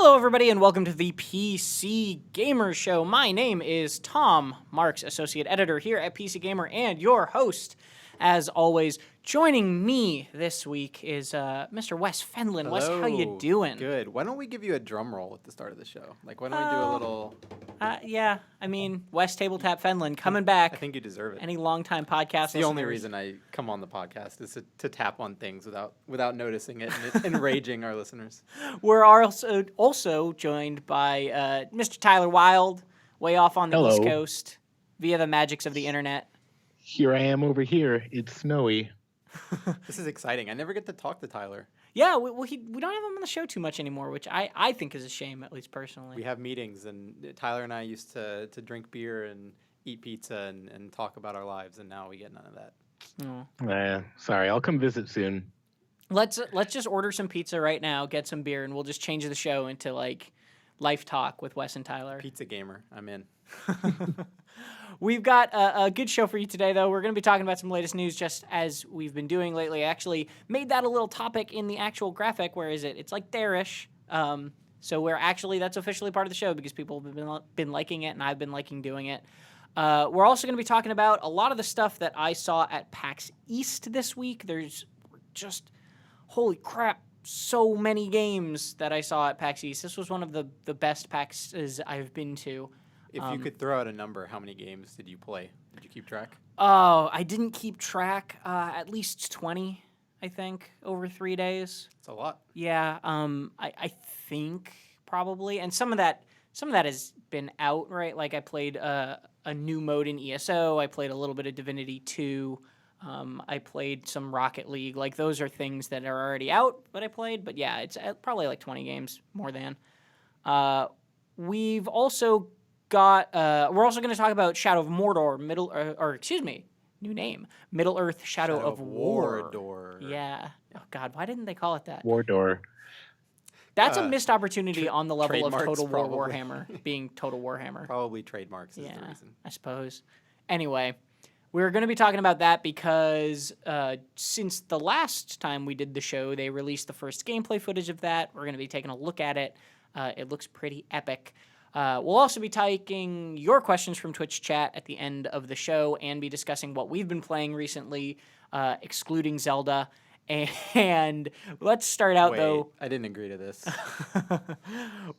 Hello, everybody, and welcome to the PC Gamer Show. My name is Tom Marks, Associate Editor here at PC Gamer, and your host, as always. Joining me this week is Mr. Wes Fenlon. Hello. Wes, how you doing? Good. Why don't we give you a drum roll at the start of the show? Like, why don't we do a little... Yeah, I mean, Wes Tabletap Fenlon coming back. I think you deserve it. Any longtime podcast It's the only reason I come on the podcast is to tap on things without noticing it and enraging our listeners. We're also joined by Mr. Tyler Wilde, way off on the Hello. East Coast, via the magics of the internet. Here I am over here. It's snowy. This is exciting. I never get to talk to Tyler. Yeah, we don't have him on the show too much anymore, which I think is a shame, at least personally. We have meetings, and Tyler and I used to drink beer and eat pizza and talk about our lives, and now we get none of that. Sorry, I'll come visit soon. Let's just order some pizza right now, get some beer, and we'll just change the show into like life talk with Wes and Tyler. Pizza gamer, I'm in. We've got a good show for you today, though. We're going to be talking about some latest news, just as we've been doing lately. I actually made that a little topic in the actual graphic. Where is it? It's like there-ish. So that's officially part of the show because people have been liking it, and I've been liking doing it. We're also going to be talking about a lot of the stuff that I saw at PAX East this week. There's just, holy crap, so many games that I saw at PAX East. This was one of the best PAXs I've been to. If you could throw out a number, how many games did you play? Did you keep track? Oh, I didn't keep track. At least 20, I think, over 3 days. It's a lot. Yeah, I think probably, and some of that has been out, right? Like I played a new mode in ESO. I played a little bit of Divinity 2. I played some Rocket League. Like those are things that are already out, but I played. But yeah, it's probably like 20 games, more than. We've also got. We're also going to talk about Shadow of Mordor, new name, Middle Earth Shadow of War. Yeah. Oh God, why didn't they call it that? Wardor. That's a missed opportunity on the level of trademarks, Total War probably. Warhammer being Total Warhammer. Probably trademarks is the reason. I suppose. Anyway, we're going to be talking about that because since the last time we did the show, they released the first gameplay footage of that. We're going to be taking a look at it. It looks pretty epic. We'll also be taking your questions from Twitch chat at the end of the show and be discussing what we've been playing recently, excluding Zelda. And let's start out, though. I didn't agree to this.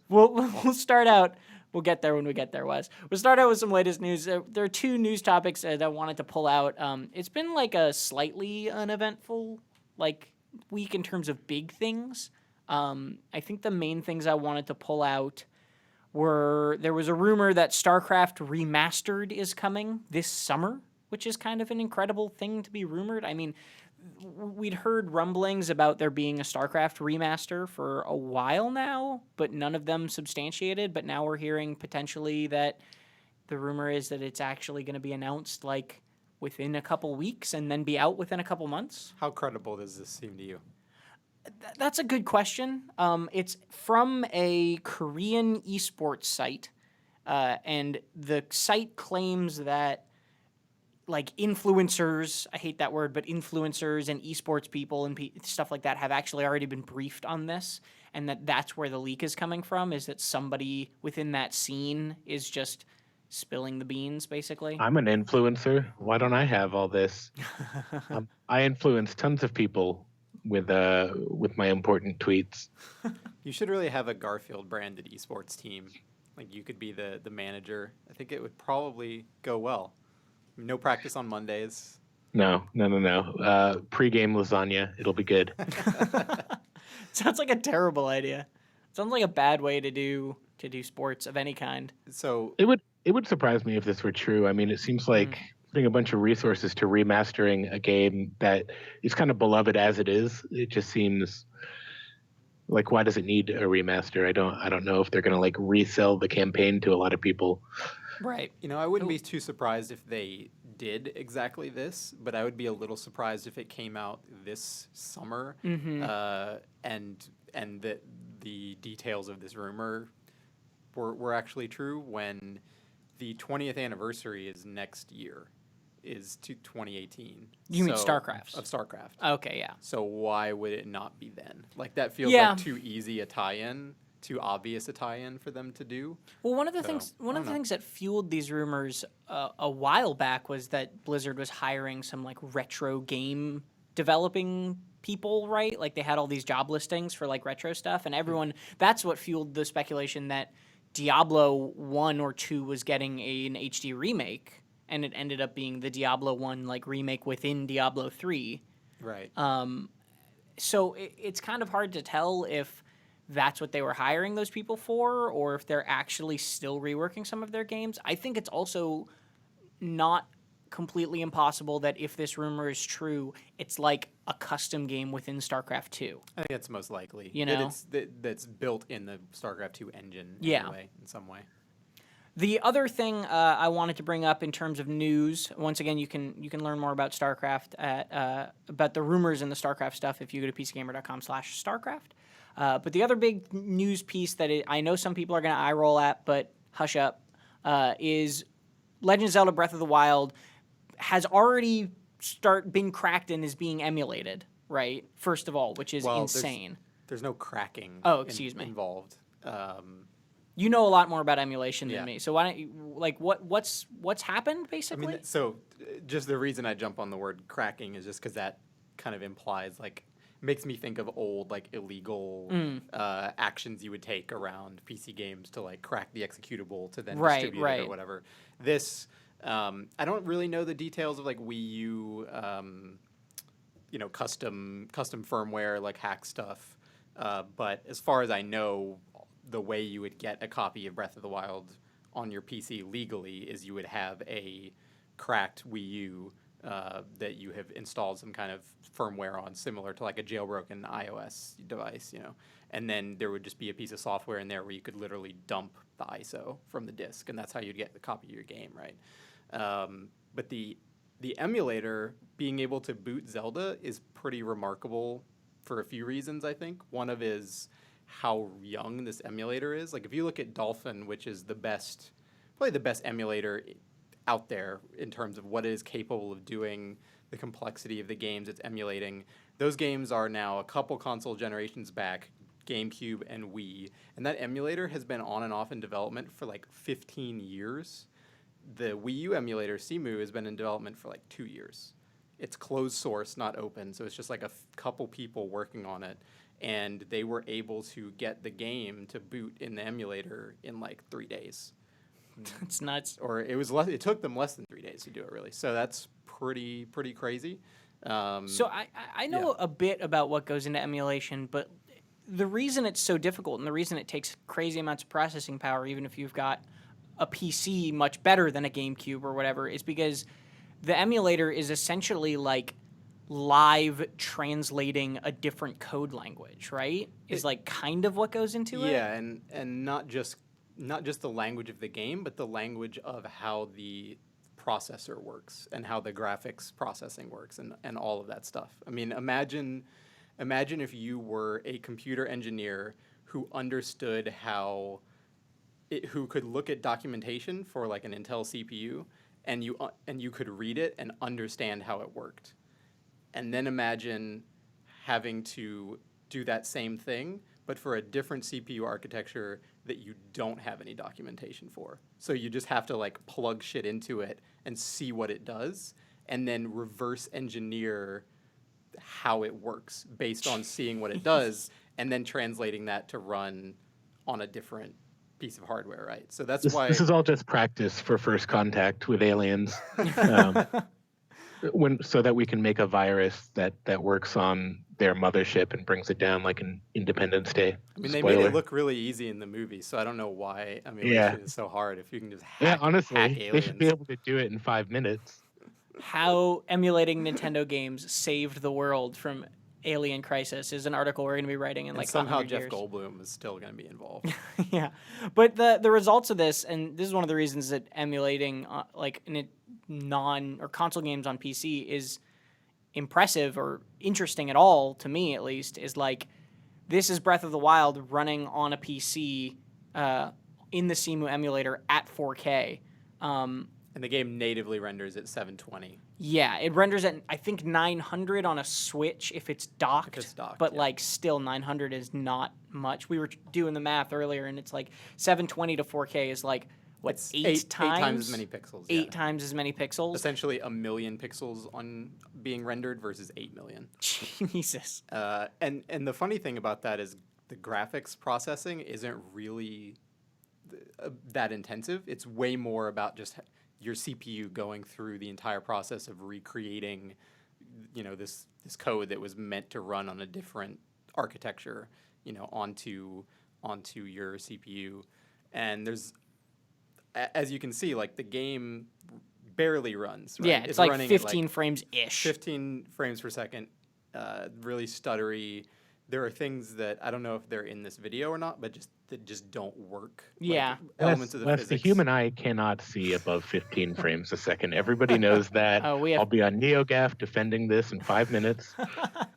We'll start out. We'll get there when we get there, Wes. We'll start out with some latest news. There are two news topics that I wanted to pull out. It's been like a slightly uneventful week in terms of big things. I think the main things I wanted to pull out were there was a rumor that Starcraft Remastered is coming this summer, which is kind of an incredible thing to be rumored. I mean, we'd heard rumblings about there being a Starcraft remaster for a while now, but none of them substantiated. But now we're hearing potentially that the rumor is that it's actually going to be announced like within a couple weeks and then be out within a couple months. How credible does this seem to you? That's a good question. It's from a Korean esports site, and the site claims that like influencers, I hate that word, but influencers and esports people and stuff like that have actually already been briefed on this, and that's where the leak is coming from, is that somebody within that scene is just spilling the beans, basically. I'm an influencer. Why don't I have all this? I influence tons of people with my important tweets. You should really have a Garfield branded esports team. Like you could be the manager. I think it would probably go well. No practice on Mondays. No. Pre-game lasagna. It'll be good. Sounds like a terrible idea. Sounds like a bad way to do sports of any kind. So It would surprise me if this were true. I mean, it seems like putting a bunch of resources to remastering a game that is kind of beloved as it is. It just seems like, why does it need a remaster? I don't know if they're going to like resell the campaign to a lot of people. Right. I wouldn't be too surprised if they did exactly this, but I would be a little surprised if it came out this summer, and that the details of this rumor were actually true when the 20th anniversary is next year, is to 2018. You mean Starcraft? Of Starcraft. Okay, yeah. So why would it not be then? Like that feels like too easy a tie-in. too obvious a tie-in for them to do. Well, one of the So, things I don't know. things that fueled these rumors a while back was that Blizzard was hiring some like retro game developing people, right? Like they had all these job listings for like retro stuff, and everyone that's what fueled the speculation that Diablo 1 or 2 was getting an HD remake, and it ended up being the Diablo 1 like remake within Diablo 3. Right. So it's kind of hard to tell if that's what they were hiring those people for, or if they're actually still reworking some of their games. I think it's also not completely impossible that if this rumor is true, it's like a custom game within StarCraft 2. I think that's most likely. You That know? that's built in the StarCraft 2 engine Yeah. anyway, in some way. The other thing I wanted to bring up in terms of news, once again, you can learn more about StarCraft about the rumors and the StarCraft stuff if you go to pcgamer.com/StarCraft. But the other big news piece that I know some people are going to eye roll at, but hush up, is Legend of Zelda: Breath of the Wild has already been cracked and is being emulated, right? First of all, which is Well, insane. There's no cracking Excuse me. involved. You know a lot more about emulation Yeah. than me, so why don't you what's happened I basically? mean, just the reason I jump on the word cracking is just because that kind of implies like makes me think of old like illegal actions you would take around PC games to like crack the executable to then distribute it or whatever. This I don't really know the details of like Wii U, custom firmware like hack stuff, but as far as I know, the way you would get a copy of Breath of the Wild on your PC legally is you would have a cracked Wii U that you have installed some kind of firmware on, similar to like a jailbroken iOS device, and then there would just be a piece of software in there where you could literally dump the ISO from the disk, and that's how you'd get the copy of your game, right? But the emulator being able to boot Zelda is pretty remarkable for a few reasons, I think. One of is how young this emulator is. Like if you look at Dolphin, which is probably the best emulator out there in terms of what it is capable of doing, the complexity of the games it's emulating. Those games are now a couple console generations back, GameCube and Wii, and that emulator has been on and off in development for like 15 years. The Wii U emulator, Cemu, has been in development for like 2 years. It's closed source, not open, so it's just like a couple people working on it, and they were able to get the game to boot in the emulator in like 3 days. It's nuts. Or it took them less than 3 days to do it, really. So that's pretty crazy. So I know a bit about what goes into emulation, but the reason it's so difficult and the reason it takes crazy amounts of processing power, even if you've got a PC much better than a GameCube or whatever, is because the emulator is essentially like live translating a different code language, right? Is like kind of what goes into it. Yeah, and not just the language of the game, but the language of how the processor works and how the graphics processing works and all of that stuff. I mean, imagine if you were a computer engineer who understood who could look at documentation for like an Intel CPU and you could read it and understand how it worked. And then imagine having to do that same thing, but for a different CPU architecture that you don't have any documentation for. So you just have to like plug shit into it and see what it does, and then reverse engineer how it works based on seeing what it does, and then translating that to run on a different piece of hardware, right? So that's why this is all just practice for first contact with aliens. So that we can make a virus that works on their mothership and brings it down like an Independence Day. I mean, they Spoiler. made it look really easy in the movie, so I don't know why emulation is so hard if you can just hack honestly, aliens. they should be able to do it in 5 minutes. How emulating Nintendo games saved the world from Alien Crisis is an article we're going to be writing in And like somehow 100 Jeff years. Goldblum is still going to be involved. Yeah, but the results of this, and this is one of the reasons that emulating like console games on PC is impressive or interesting at all, to me at least, is like this is Breath of the Wild running on a PC in the Cemu emulator at 4K. And And the game natively renders at 720. Yeah, it renders at I think 900 on a Switch if it's docked. If it's docked, but yeah. like still 900 is not much. We were doing the math earlier, and it's like 720 to 4K is like what It's eight times? 8 times as many pixels. Eight yeah. times as many pixels. Essentially a million pixels on being rendered versus 8 million. Jesus. And the funny thing about that is the graphics processing isn't really that intensive. It's way more about just your CPU going through the entire process of recreating, this code that was meant to run on a different architecture, onto your CPU. And there's, as you can see, like the game barely runs. Right? Yeah, it's like running 15 at frames ish. 15 frames per second, really stuttery. There are things that I don't know if they're in this video or not, but that just don't work. Yeah. Elements of the Wes, physics. the human eye cannot see above 15 frames a second. Everybody knows that. Oh, I'll be on NeoGAF defending this in 5 minutes.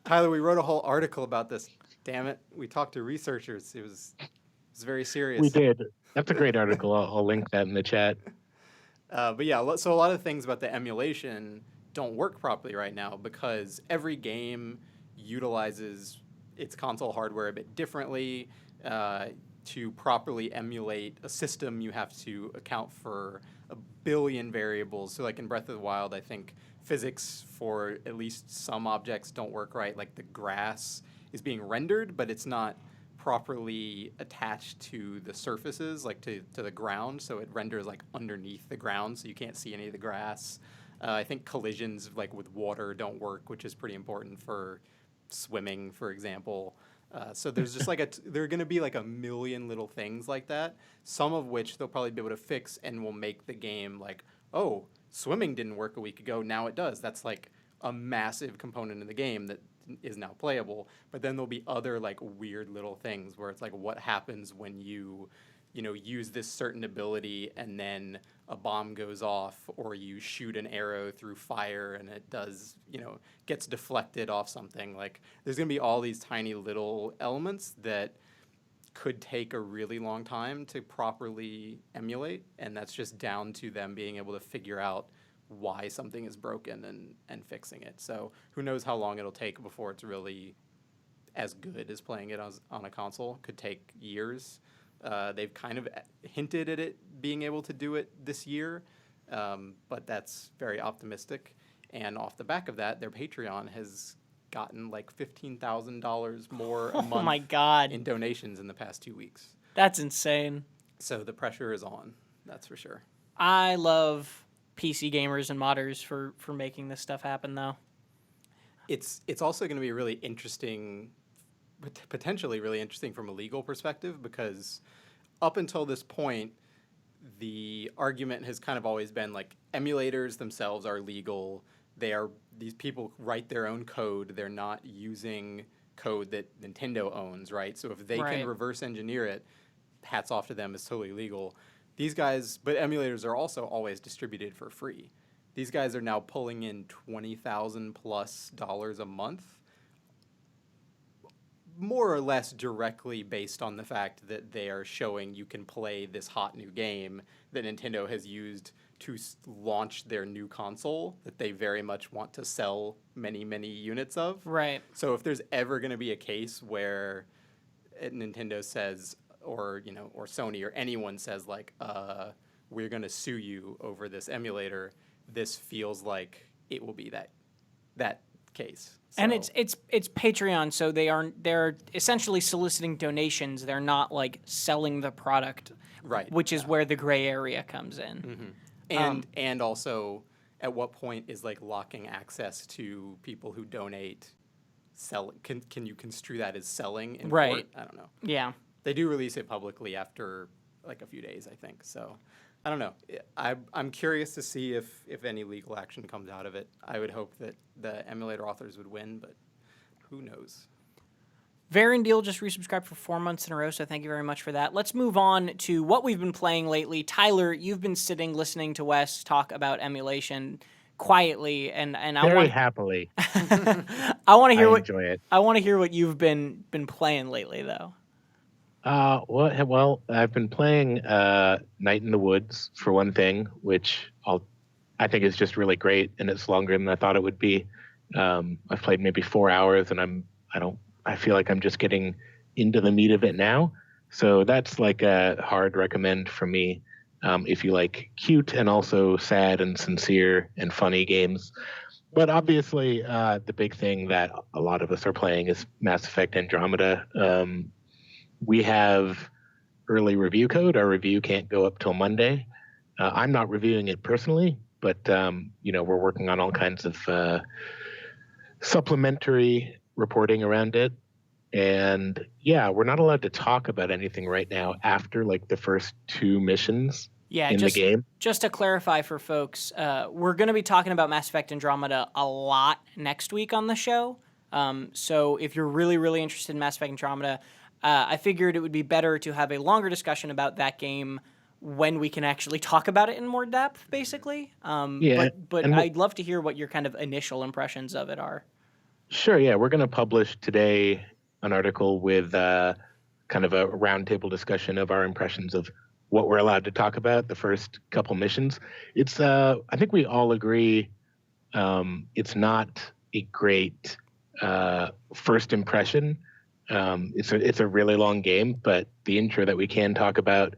Tyler, we wrote a whole article about this. Damn it, we talked to researchers. It was very serious. We did. That's a great article. I'll link that in the chat. But yeah, so a lot of things about the emulation don't work properly right now because every game utilizes its console hardware a bit differently. To properly emulate a system, you have to account for a billion variables. So like in Breath of the Wild, I think physics for at least some objects don't work right. Like the grass is being rendered, but it's not properly attached to the surfaces, like to the ground. So it renders like underneath the ground, so you can't see any of the grass. I think collisions like with water don't work, which is pretty important for swimming, for example. So there's just there are going to be like a million little things like that, some of which they'll probably be able to fix and will make the game like, oh, swimming didn't work a week ago, now it does. That's like a massive component in the game that is now playable. But then there'll be other like weird little things where it's like, what happens when you use this certain ability and then a bomb goes off, or you shoot an arrow through fire and it does, gets deflected off something. Like there's going to be all these tiny little elements that could take a really long time to properly emulate. And that's just down to them being able to figure out why something is broken and fixing it. So who knows how long it'll take before it's really as good as playing it on a console. Could take years. They've kind of hinted at it being able to do it this year, but that's very optimistic. And off the back of that, their Patreon has gotten like $15,000 more a month Oh my God. in donations in the past 2 weeks. That's insane. So the pressure is on, that's for sure. I love PC gamers and modders for making this stuff happen, though. It's also going to be really interesting, potentially really interesting from a legal perspective, because up until this point, the argument has kind of always been like emulators themselves are legal. These people write their own code. They're not using code that Nintendo owns, right? So if they can reverse engineer it, hats off to them, it's totally legal. These guys, but emulators are also always distributed for free. These guys are now pulling in $20,000+ a month, more or less directly based on the fact that they are showing you can play this hot new game that Nintendo has used to launch their new console that they very much want to sell many, many units of. Right. So if there's ever going to be a case where Nintendo says, or Sony or anyone says like, we're going to sue you over this emulator, this feels like it will be that case. So. And it's Patreon, so they're essentially soliciting donations. They're not like selling the product, right? Which is where the gray area comes in. Mm-hmm. And also, at what point is like locking access to people who donate? Can you construe that as selling in court? I don't know. Yeah. They do release it publicly after like a few days, I think. So I don't know. I'm curious to see if any legal action comes out of it. I would hope that the emulator authors would win, but who knows? Varian Deal just resubscribed for 4 months in a row, so thank you very much for that. Let's move on to what we've been playing lately. Tyler, you've been sitting listening to Wes talk about emulation quietly, and I Very want happily. I want to hear enjoy it. I want to hear what you've been playing lately, though. Well, I've been playing Night in the Woods for one thing, which I'll I think it's just really great, and it's longer than I thought it would be. I've played maybe 4 hours, and I feel like I'm just getting into the meat of it now. So that's like a hard recommend for me. If you like cute and also sad and sincere and funny games. But obviously, the big thing that a lot of us are playing is Mass Effect Andromeda. We have early review code. Our review can't go up till Monday. I'm not reviewing it personally, but we're working on all kinds of supplementary reporting around it. And yeah, we're not allowed to talk about anything right now after like the first 2 missions in the game. Just to clarify for folks, we're going to be talking about Mass Effect Andromeda a lot next week on the show. So if you're really, really interested in Mass Effect Andromeda, I figured it would be better to have a longer discussion about that game when we can actually talk about it in more depth, basically. But I'd love to hear what your kind of initial impressions of it are. Sure, yeah. We're going to publish today an article with kind of a roundtable discussion of our impressions of what we're allowed to talk about, the first couple missions. It's, I think we all agree, it's not a great first impression. It's a really long game, but the intro that we can talk about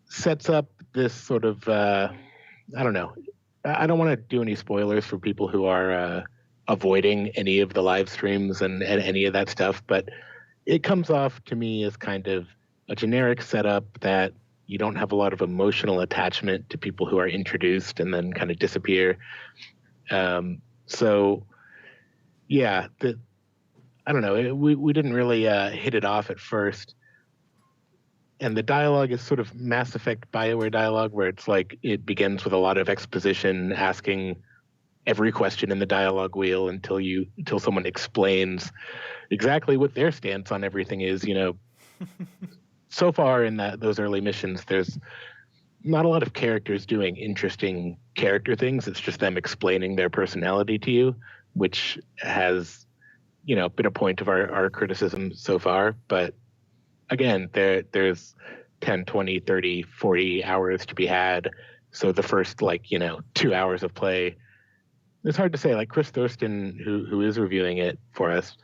sets up this sort of, I don't know. I don't want to do any spoilers for people who are avoiding any of the live streams and any of that stuff, but it comes off to me as kind of a generic setup that you don't have a lot of emotional attachment to people who are introduced and then kind of disappear. So yeah, I don't know. We didn't really hit it off at first. And the dialogue is sort of Mass Effect BioWare dialogue, where it's like it begins with a lot of exposition, asking every question in the dialogue wheel until someone explains exactly what their stance on everything is. So far in those early missions, there's not a lot of characters doing interesting character things. It's just them explaining their personality to you, which has been a point of our criticism so far. But again, there's 10, 20, 30, 40 hours to be had. So the first 2 hours of play, it's hard to say. Like Chris Thurston, who is reviewing it for us,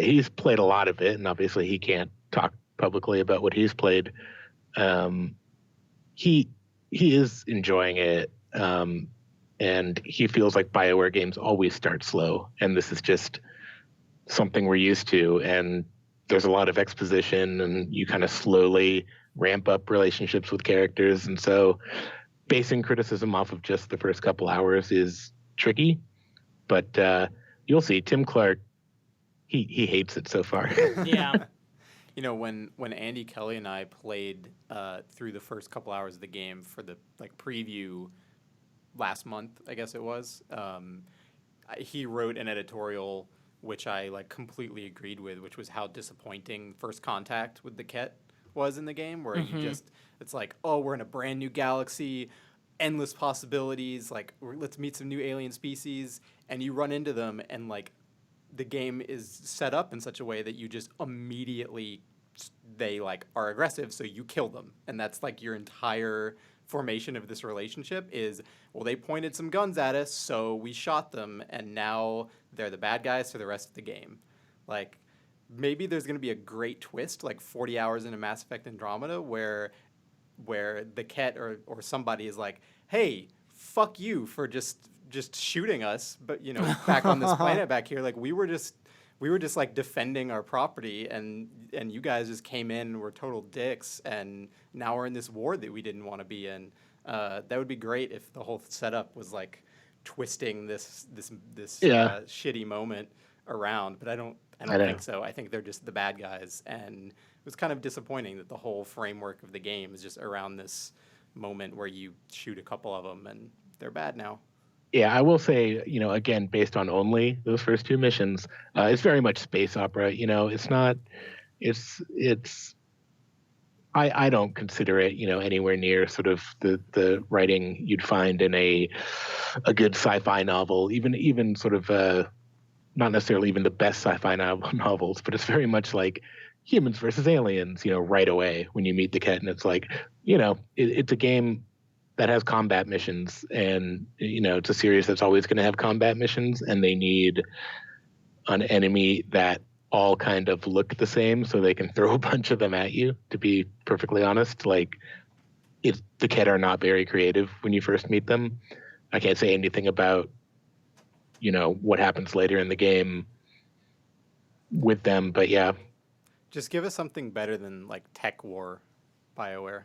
he's played a lot of it, and obviously he can't talk publicly about what he's played. He is enjoying it, and he feels like BioWare games always start slow, and this is just something we're used to. And there's a lot of exposition, and you kind of slowly ramp up relationships with characters, and so basing criticism off of just the first couple hours is tricky. But you'll see, Tim Clark, he hates it so far. Yeah. When Andy Kelly and I played through the first couple hours of the game for the preview last month, I guess it was, he wrote an editorial which I completely agreed with, which was how disappointing first contact with the Ket was in the game, where it's like, oh, we're in a brand new galaxy, endless possibilities, let's meet some new alien species, and you run into them, and the game is set up in such a way that you just immediately, they are aggressive, so you kill them. And that's your entire formation of this relationship is, well, they pointed some guns at us, so we shot them, and now they're the bad guys for the rest of the game. Maybe there's going to be a great twist, 40 hours into Mass Effect Andromeda, where the Ket or somebody is like, hey, fuck you for just shooting us, but back on this planet back here, we were just defending our property, and you guys just came in and were total dicks, and now we're in this war that we didn't want to be in. That would be great if the whole setup was twisting this shitty moment around, but I don't think so. I think they're just the bad guys, and it was kind of disappointing that the whole framework of the game is just around this moment where you shoot a couple of them and they're bad now. Yeah, I will say, again, based on only those first 2 missions, it's very much space opera. It's not, I don't consider it, anywhere near sort of the writing you'd find in a good sci-fi novel, even sort of, not necessarily even the best sci-fi novels, but it's very much like humans versus aliens, right away when you meet the Ket, and it's it's a game that has combat missions, and it's a series that's always going to have combat missions, and they need an enemy that all kind of look the same so they can throw a bunch of them at you. To be perfectly honest, like the Kett are not very creative when you first meet them. I can't say anything about what happens later in the game with them, but yeah. Just give us something better than like Tech War, BioWare.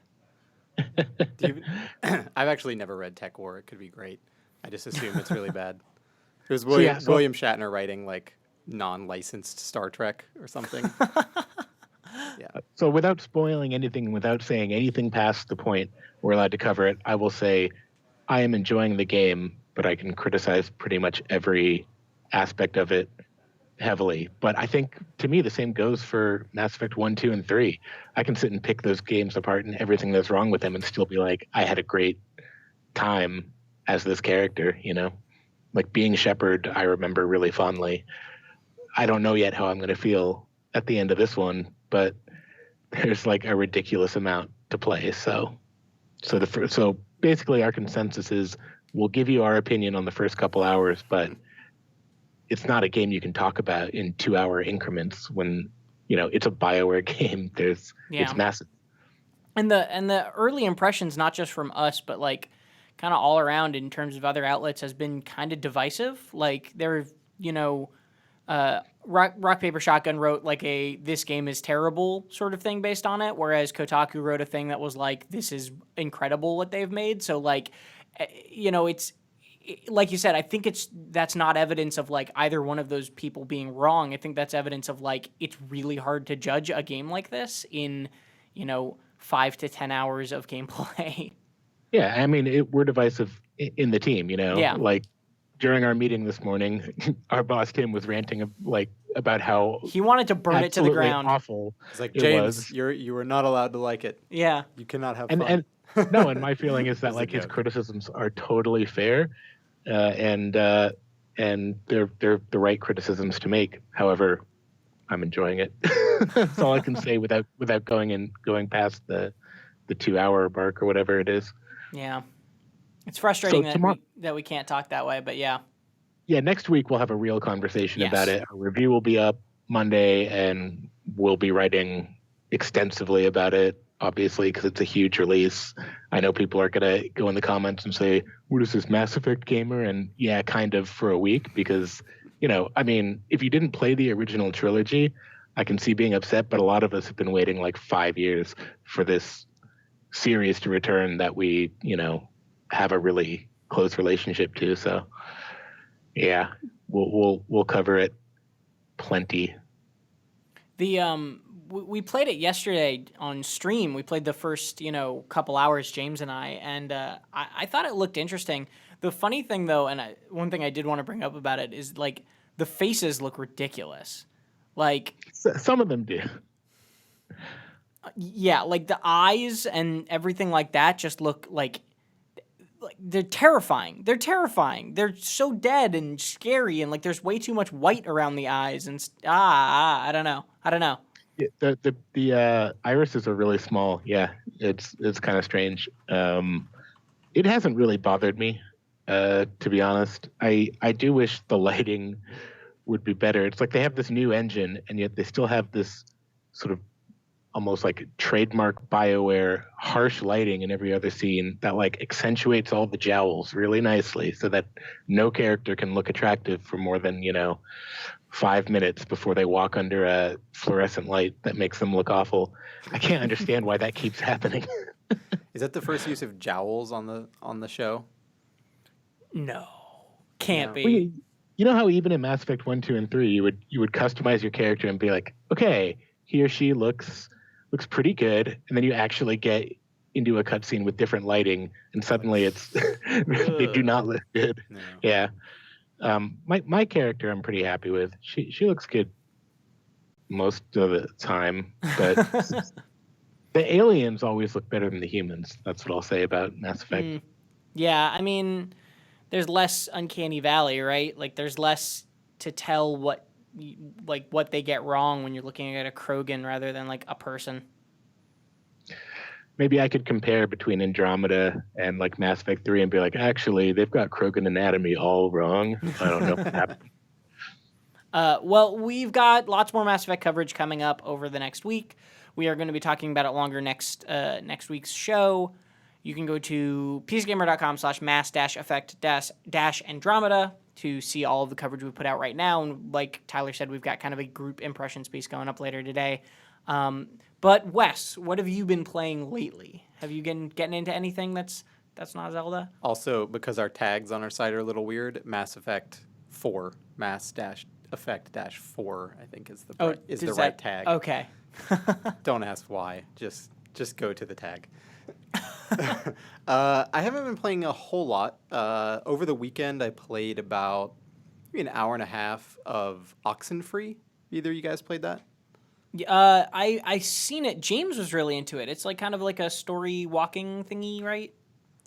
I've actually never read Tech War. It could be great. I just assume it's really bad. It was William Shatner writing like non-licensed Star Trek or something. Yeah. So without spoiling anything, without saying anything past the point we're allowed to cover it, I will say I am enjoying the game, but I can criticize pretty much every aspect of it heavily. But I think, to me, the same goes for Mass Effect 1, 2, and 3. I can sit and pick those games apart and everything that's wrong with them and still be like, I had a great time as this character, Like being Shepard, I remember really fondly. I don't know yet how I'm going to feel at the end of this one, but there's like a ridiculous amount to play. So basically our consensus is we'll give you our opinion on the first couple hours, but it's not a game you can talk about in 2-hour increments when, it's a BioWare game. It's massive. And the early impressions, not just from us, but like kind of all around in terms of other outlets, has been kind of divisive. Like there, Rock Paper Shotgun wrote like this game is terrible sort of thing based on it, whereas Kotaku wrote a thing that was like, this is incredible what they've made. So like, it's like you said, I think that's not evidence of like either one of those people being wrong. I think that's evidence of like, it's really hard to judge a game like this in, 5 to 10 hours of gameplay. Yeah, I mean, we're divisive in the team, Yeah. Like during our meeting this morning, our boss Tim was ranting about how he wanted to burn it to the ground. Awful. It's like, James, you are not allowed to like it. Yeah, you cannot have fun. And my feeling is that like his criticisms are totally fair, and they're the right criticisms to make. However, I'm enjoying it. That's all I can say without going past the 2-hour mark or whatever it is. Yeah. It's frustrating that we can't talk that way, but yeah. Yeah, next week we'll have a real conversation about it. Our review will be up Monday, and we'll be writing extensively about it, obviously, because it's a huge release. I know people are going to go in the comments and say, what is this, Mass Effect gamer? And yeah, kind of for a week, because, I mean, if you didn't play the original trilogy, I can see being upset, but a lot of us have been waiting like 5 years for this series to return that we, have a really close relationship to. So yeah, we'll cover it plenty. We played it yesterday on stream. We played the first, couple hours, James and and I thought it looked interesting. The funny thing though, and one thing I did want to bring up about it is like the faces look ridiculous. Like some of them do. Yeah, like the eyes and everything like that just look like they're terrifying. They're terrifying. They're so dead and scary, and like there's way too much white around the eyes, and I don't know. Yeah, the irises are really small. Yeah, it's kind of strange. It hasn't really bothered me, to be honest. I do wish the lighting would be better. It's like they have this new engine, and yet they still have this sort of almost like trademark BioWare harsh lighting in every other scene that like accentuates all the jowls really nicely so that no character can look attractive for more than, 5 minutes before they walk under a fluorescent light that makes them look awful. I can't understand why that keeps happening. Is that the first use of jowls on the show? No. Can't be. Well, you know how even in Mass Effect 1, 2, and 3 you would customize your character and be like, okay, he or she looks pretty good, and then you actually get into a cutscene with different lighting, and suddenly it's they do not look good. No. Yeah, my character I'm pretty happy with. She looks good most of the time, but the aliens always look better than the humans. That's what I'll say about Mass Effect. Yeah, I mean, there's less Uncanny Valley, right? Like there's less to tell what they get wrong when you're looking at a Krogan rather than like a person. maybe I could compare between Andromeda and like Mass Effect 3 and be like, actually, they've got Krogan anatomy all wrong. I don't know what happened. Well, we've got lots more Mass Effect coverage coming up over the next week. We are going to be talking about it longer next week's show. You can go to pcgamer.com/mass-effect-Andromeda to see all of the coverage we put out right now. And like Tyler said, we've got kind of a group impressions piece going up later today. But Wes, what have you been playing lately? Have you been getting into anything that's not Zelda? Also, because our tags on our site are a little weird, Mass Effect 4, Mass-Effect-4, I think is the right tag. Okay. Don't ask why. Just go to the tag. I haven't been playing a whole lot. Over the weekend, I played about maybe an hour and a half of Oxenfree. Either of you guys played that? I seen it. James was really into it. It's like kind of like a story walking thingy, right?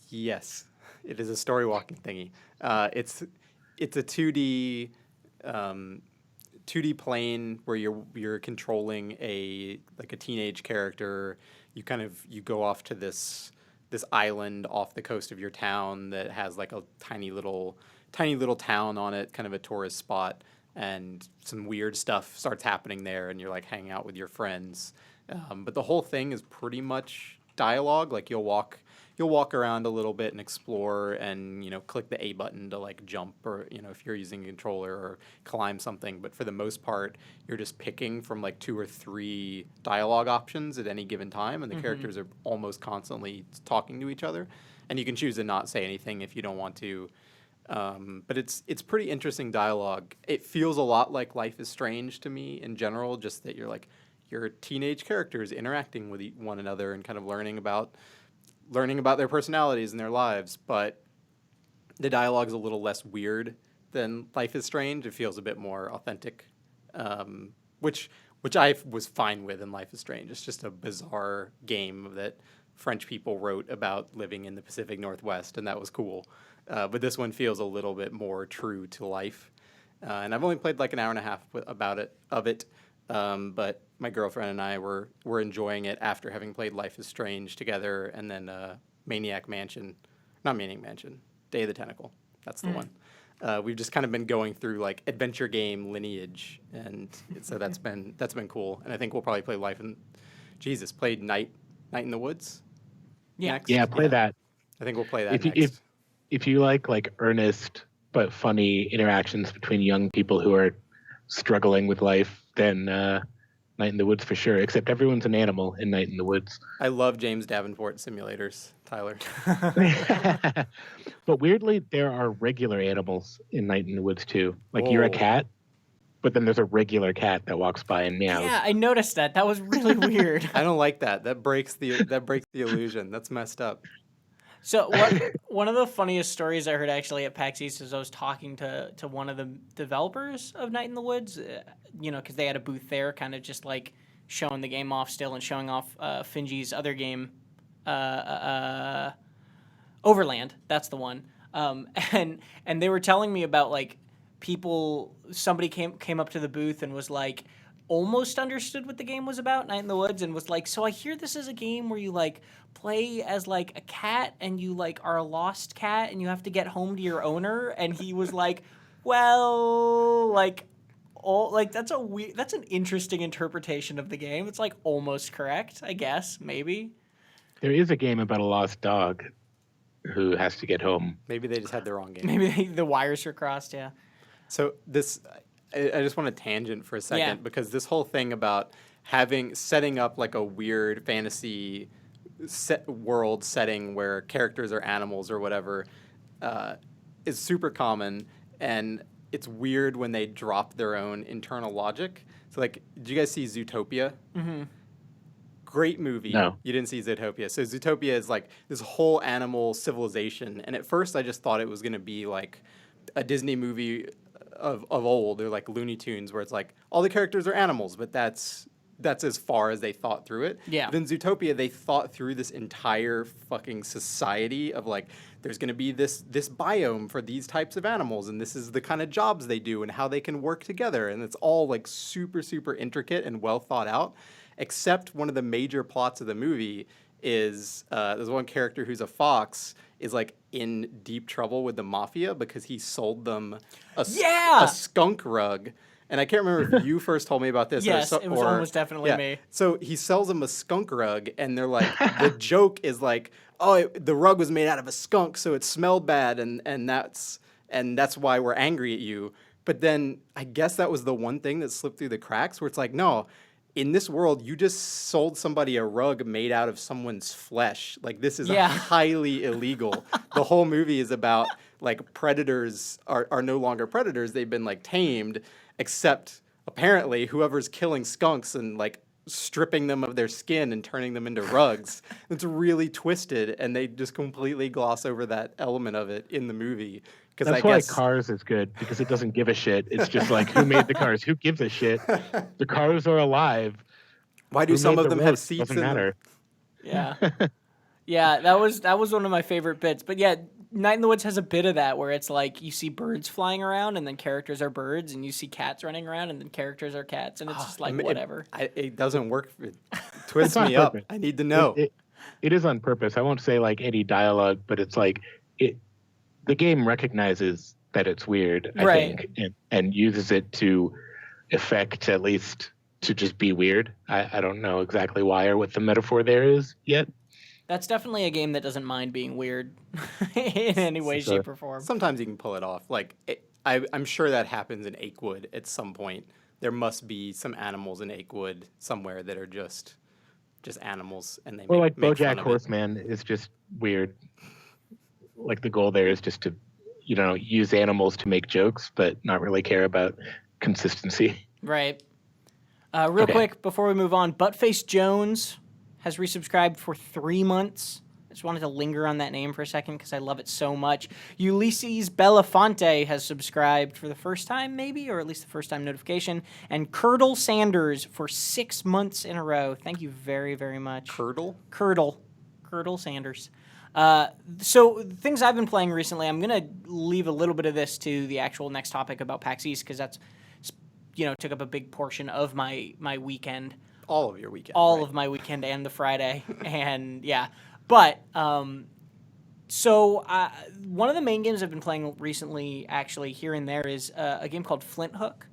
Yes, it is a story walking thingy. It's a 2D 2D plane where you're controlling a teenage character. You go off to this island off the coast of your town that has like a tiny little town on it, kind of a tourist spot, and some weird stuff starts happening there, and you're like hanging out with your friends. But the whole thing is pretty much dialogue. Like you'll walk around a little bit and explore, and click the A button to like jump, or if you're using a controller, or climb something. But for the most part, you're just picking from like 2 or 3 dialogue options at any given time, and the characters are almost constantly talking to each other, and you can choose to not say anything if you don't want to. But it's pretty interesting dialogue. It feels a lot like Life is Strange to me in general, just that you're teenage characters interacting with one another and kind of learning about their personalities and their lives. But the dialogue's a little less weird than Life is Strange. It feels a bit more authentic, which I was fine with in Life is Strange. It's just a bizarre game that French people wrote about living in the Pacific Northwest, and that was cool. But this one feels a little bit more true to life. And I've only played like an hour and a half of it. But my girlfriend and I were enjoying it after having played Life is Strange together, and then Not Maniac Mansion, Day of the Tentacle. That's the one. We've just kind of been going through like adventure game lineage, and so that's been cool. And I think we'll probably play played Night in the Woods. Yeah. Next. Yeah, play that. I think we'll play that next. If you like earnest but funny interactions between young people who are struggling with life, then Night in the Woods for sure. Except everyone's an animal in Night in the Woods. I love James Davenport simulators, Tyler. But weirdly, there are regular animals in Night in the Woods too. Like you're a Whoa. cat, but then there's a regular cat that walks by and meows. Yeah, I noticed that. That was really weird. I don't like that. That breaks the illusion. That's messed up. So one of the funniest stories I heard actually at PAX East is I was talking to one of the developers of Night in the Woods, because they had a booth there, kind of just like showing the game off still and showing off Finji's other game, Overland. That's the one. And they were telling me about like somebody came up to the booth and was like almost understood what the game was about, Night in the Woods, and was like, so I hear this is a game where you like play as like a cat and you like are a lost cat and you have to get home to your owner. And he was like, well, like that's an interesting interpretation of the game. It's like almost correct, I guess, maybe. There is a game about a lost dog who has to get home. Maybe they just had the wrong game. Maybe the wires were crossed, yeah. So I just want to tangent for a second, because this whole thing about setting up like a weird fantasy world setting where characters are animals or whatever is super common, and it's weird when they drop their own internal logic. So like, did you guys see Zootopia? Mm-hmm. Great movie. No. You didn't see Zootopia. So Zootopia is like this whole animal civilization, and at first I just thought it was going to be like a Disney movie of old, or like Looney Tunes, where it's like all the characters are animals, but that's as far as they thought through it. Yeah. But in Zootopia, they thought through this entire fucking society of like, there's going to be this biome for these types of animals, and this is the kind of jobs they do and how they can work together, and it's all like super, super intricate and well thought out. except one of the major plots of the movie is there's one character who's a fox is like in deep trouble with the mafia because he sold them a skunk rug. And I can't remember if you first told me about this. Yes, it was almost definitely me. So he sells them a skunk rug, and they're like, the joke is like, oh, the rug was made out of a skunk, so it smelled bad, and that's why we're angry at you. But then I guess that was the one thing that slipped through the cracks, where it's like, no, in this world, you just sold somebody a rug made out of someone's flesh. Like, this is highly illegal. The whole movie is about, like, predators are no longer predators. They've been, like, tamed, except apparently whoever's killing skunks and, like, stripping them of their skin and turning them into rugs. It's really twisted, and they just completely gloss over that element of it in the movie. That's why Cars is good, because it doesn't give a shit. It's just like, who made the cars? Who gives a shit? The cars are alive. Why do some of them have seats? Doesn't matter. Yeah, yeah, that was one of my favorite bits. But yeah, Night in the Woods has a bit of that where it's like you see birds flying around and then characters are birds, and you see cats running around and then characters are cats, and it's just like whatever. It doesn't work. It twists me up. I need to know. It is on purpose. I won't say like any dialogue, but it's like the game recognizes that it's weird, I think, and uses it to effect, at least to just be weird. I don't know exactly why or what the metaphor there is yet. That's definitely a game that doesn't mind being weird in any way, shape, or form. Sometimes you can pull it off. Like, I'm sure that happens in Achewood at some point. There must be some animals in Achewood somewhere that are just animals, and they make BoJack Horseman is just weird. Like, the goal there is just to, use animals to make jokes, but not really care about consistency. Right. Real quick, before we move on, Buttface Jones has resubscribed for 3 months. I just wanted to linger on that name for a second because I love it so much. Ulysses Belafonte has subscribed for the first time, maybe, or at least the first time notification. And Curdle Sanders for 6 months in a row. Thank you very, very much. Curdle Sanders. So things I've been playing recently, I'm going to leave a little bit of this to the actual next topic about PAX East, because that's, took up a big portion of my weekend. All of your weekend. All of my weekend and the Friday. And yeah. But, so one of the main games I've been playing recently, actually, here and there, is a game called Flint Hook.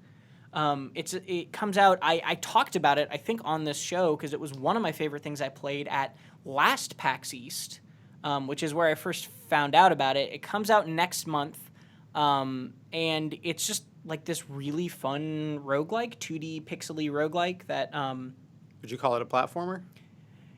It comes out, I talked about it, I think, on this show, because it was one of my favorite things I played at last PAX East, which is where I first found out about it. It comes out next month, and it's just like this really fun roguelike, 2D pixely roguelike that... Would you call it a platformer?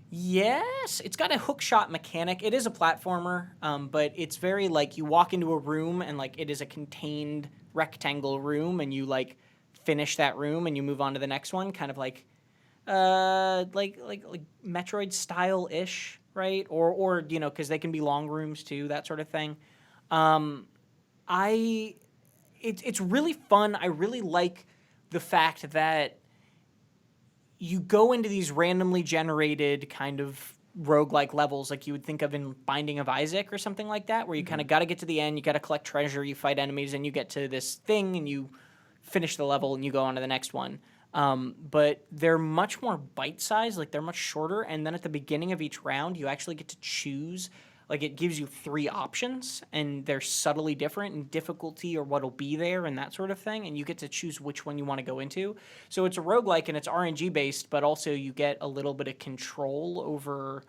Yes, it's got a hook shot mechanic. It is a platformer, but it's very like you walk into a room and like it is a contained rectangle room, and you like finish that room and you move on to the next one, kind of like Metroid style ish, right? Or because they can be long rooms too, that sort of thing. It's really fun. I really like the fact that you go into these randomly generated kind of roguelike levels like you would think of in Binding of Isaac or something like that, where you kind of got to get to the end, you got to collect treasure, you fight enemies, and you get to this thing, and you finish the level, and you go on to the next one. But they're much more bite-sized, like they're much shorter, and then at the beginning of each round, you actually get to choose. Like, it gives you 3 options, and they're subtly different in difficulty or what'll be there and that sort of thing, and you get to choose which one you want to go into. So it's a roguelike, and it's RNG-based, but also you get a little bit of control over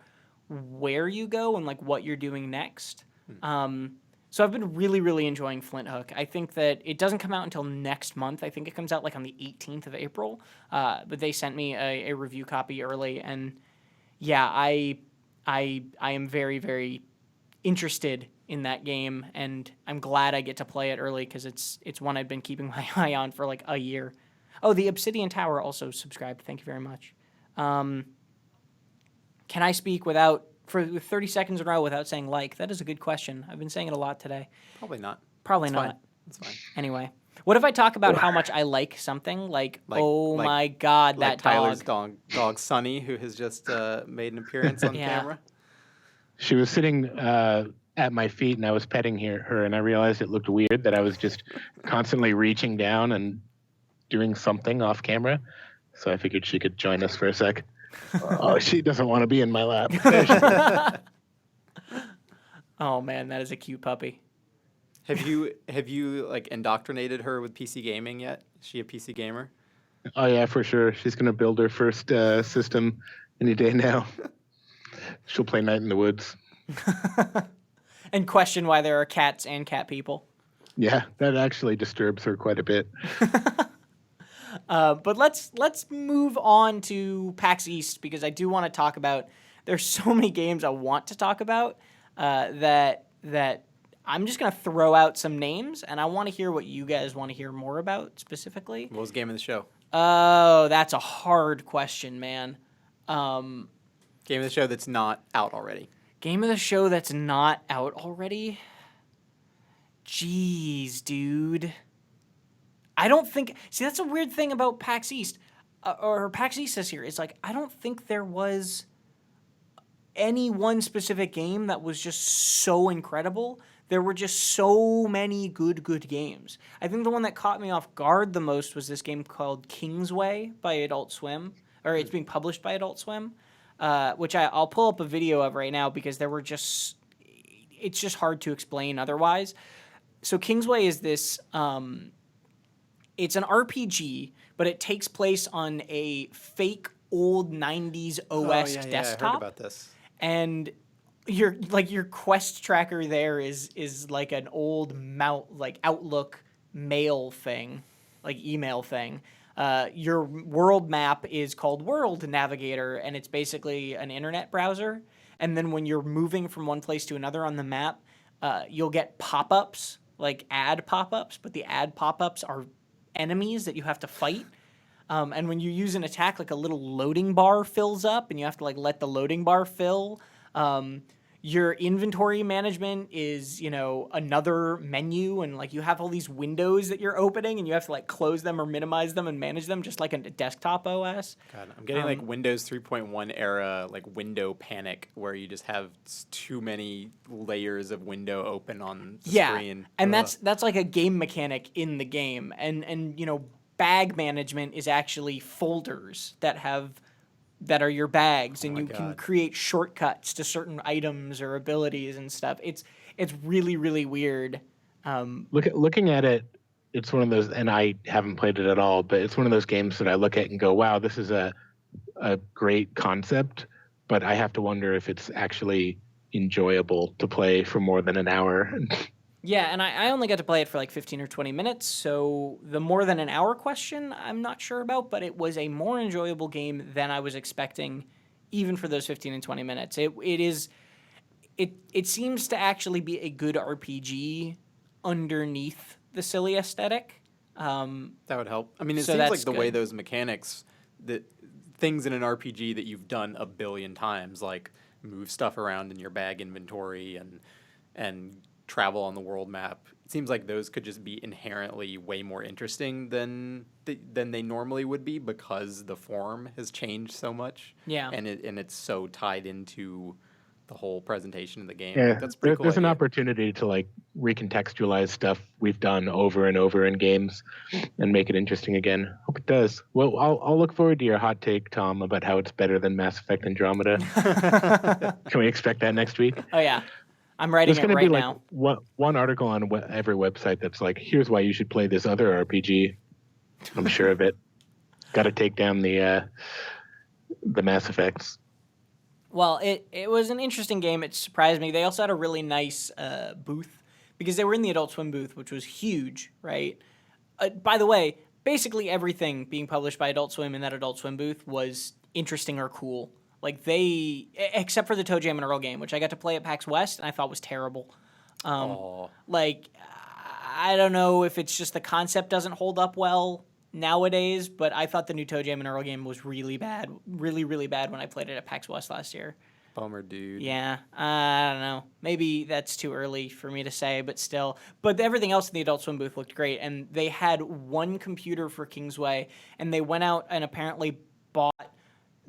where you go and, like, what you're doing next. So I've been really, really enjoying Flint Hook. I think that it doesn't come out until next month. I think it comes out, like, on the 18th of April, but they sent me a review copy early, and, yeah, I am very, very interested in that game, and I'm glad I get to play it early because it's one I've been keeping my eye on for like a year. Oh, the Obsidian Tower also subscribed. Thank you very much. Can I speak for 30 seconds in a row without saying like? That is a good question. I've been saying it a lot today. Probably not. Probably not. That's fine. Anyway. What if I talk about how much I like something? Like my God, like that Tyler's dog Sunny, who has just made an appearance on camera. She was sitting at my feet, and I was petting her, and I realized it looked weird that I was just constantly reaching down and doing something off camera. so I figured she could join us for a sec. Oh, she doesn't want to be in my lap. There she goes. Oh man, that is a cute puppy. Have you like indoctrinated her with PC gaming yet? Is she a PC gamer? Oh yeah, for sure. She's gonna build her first system any day now. She'll play Night in the Woods. And question why there are cats and cat people. Yeah, that actually disturbs her quite a bit. But let's move on to PAX East, because I do want to talk about. There's so many games I want to talk about that I'm just gonna throw out some names, and I want to hear what you guys want to hear more about specifically. What was game of the show? Oh, that's a hard question, man. Game of the show that's not out already. Game of the show that's not out already? Jeez, dude. I don't think... See, that's a weird thing about PAX East. Or PAX East this year. It's like, I don't think there was any one specific game that was just so incredible. There were just so many good games. I think the one that caught me off guard the most was this game called Kingsway by Adult Swim. Or it's being published by Adult Swim. Which I'll pull up a video of right now, because there were just... It's just hard to explain otherwise. So Kingsway is this... it's an RPG, but it takes place on a fake old 90s OS I desktop. heard about this. And your quest tracker there is like an old Outlook mail thing, like email thing. Your world map is called World Navigator, and it's basically an internet browser. And then when you're moving from one place to another on the map, you'll get pop-ups, like ad pop-ups, but the ad pop-ups are enemies that you have to fight. And when you use an attack, like a little loading bar fills up, and you have to like let the loading bar fill. Your inventory management is, another menu, and like you have all these windows that you're opening, and you have to like close them or minimize them and manage them just like a desktop OS. God, I'm getting like Windows 3.1 era like window panic, where you just have too many layers of window open on the screen. And that's like a game mechanic in the game, and bag management is actually folders that are your bags, and you can create shortcuts to certain items or abilities and stuff. It's really, really weird. Looking at it, it's one of those, and I haven't played it at all, but it's one of those games that I look at and go, wow, this is a great concept, but I have to wonder if it's actually enjoyable to play for more than an hour. Yeah, and I only got to play it for like 15 or 20 minutes, so the more than an hour question, I'm not sure about, but it was a more enjoyable game than I was expecting, even for those 15 and 20 minutes. It seems to actually be a good RPG underneath the silly aesthetic. That would help. I mean, it So seems that's like the way good. those mechanics, that things in an RPG that you've done a billion times, like move stuff around in your bag inventory and travel on the world map. It seems like those could just be inherently way more interesting than they normally would be, because the form has changed so much. Yeah. And it's so tied into the whole presentation of the game. Yeah, Like, that's a pretty cool. There's an idea. opportunity to like recontextualize stuff we've done over and over in games and make it interesting again. Hope it does. Well, I'll look forward to your hot take, Tom, about how it's better than Mass Effect Andromeda. Can we expect that next week? Oh, yeah. I'm writing There's it going to right be like now. one article on every website that's like, here's why you should play this other RPG. I'm sure of it. Got to take down the Mass Effects. Well, it was an interesting game. It surprised me. They also had a really nice booth, because they were in the Adult Swim booth, which was huge, right? By the way, basically everything being published by Adult Swim in that Adult Swim booth was interesting or cool. Like except for the Toe Jam and Earl game, which I got to play at PAX West and I thought was terrible. Like, I don't know if it's just the concept doesn't hold up well nowadays, but I thought the new Toe Jam and Earl game was really bad, really, really bad when I played it at PAX West last year. Bummer, dude. Yeah, I don't know. Maybe that's too early for me to say, but still. But everything else in the Adult Swim booth looked great, and they had one computer for Kingsway, and they went out and apparently bought,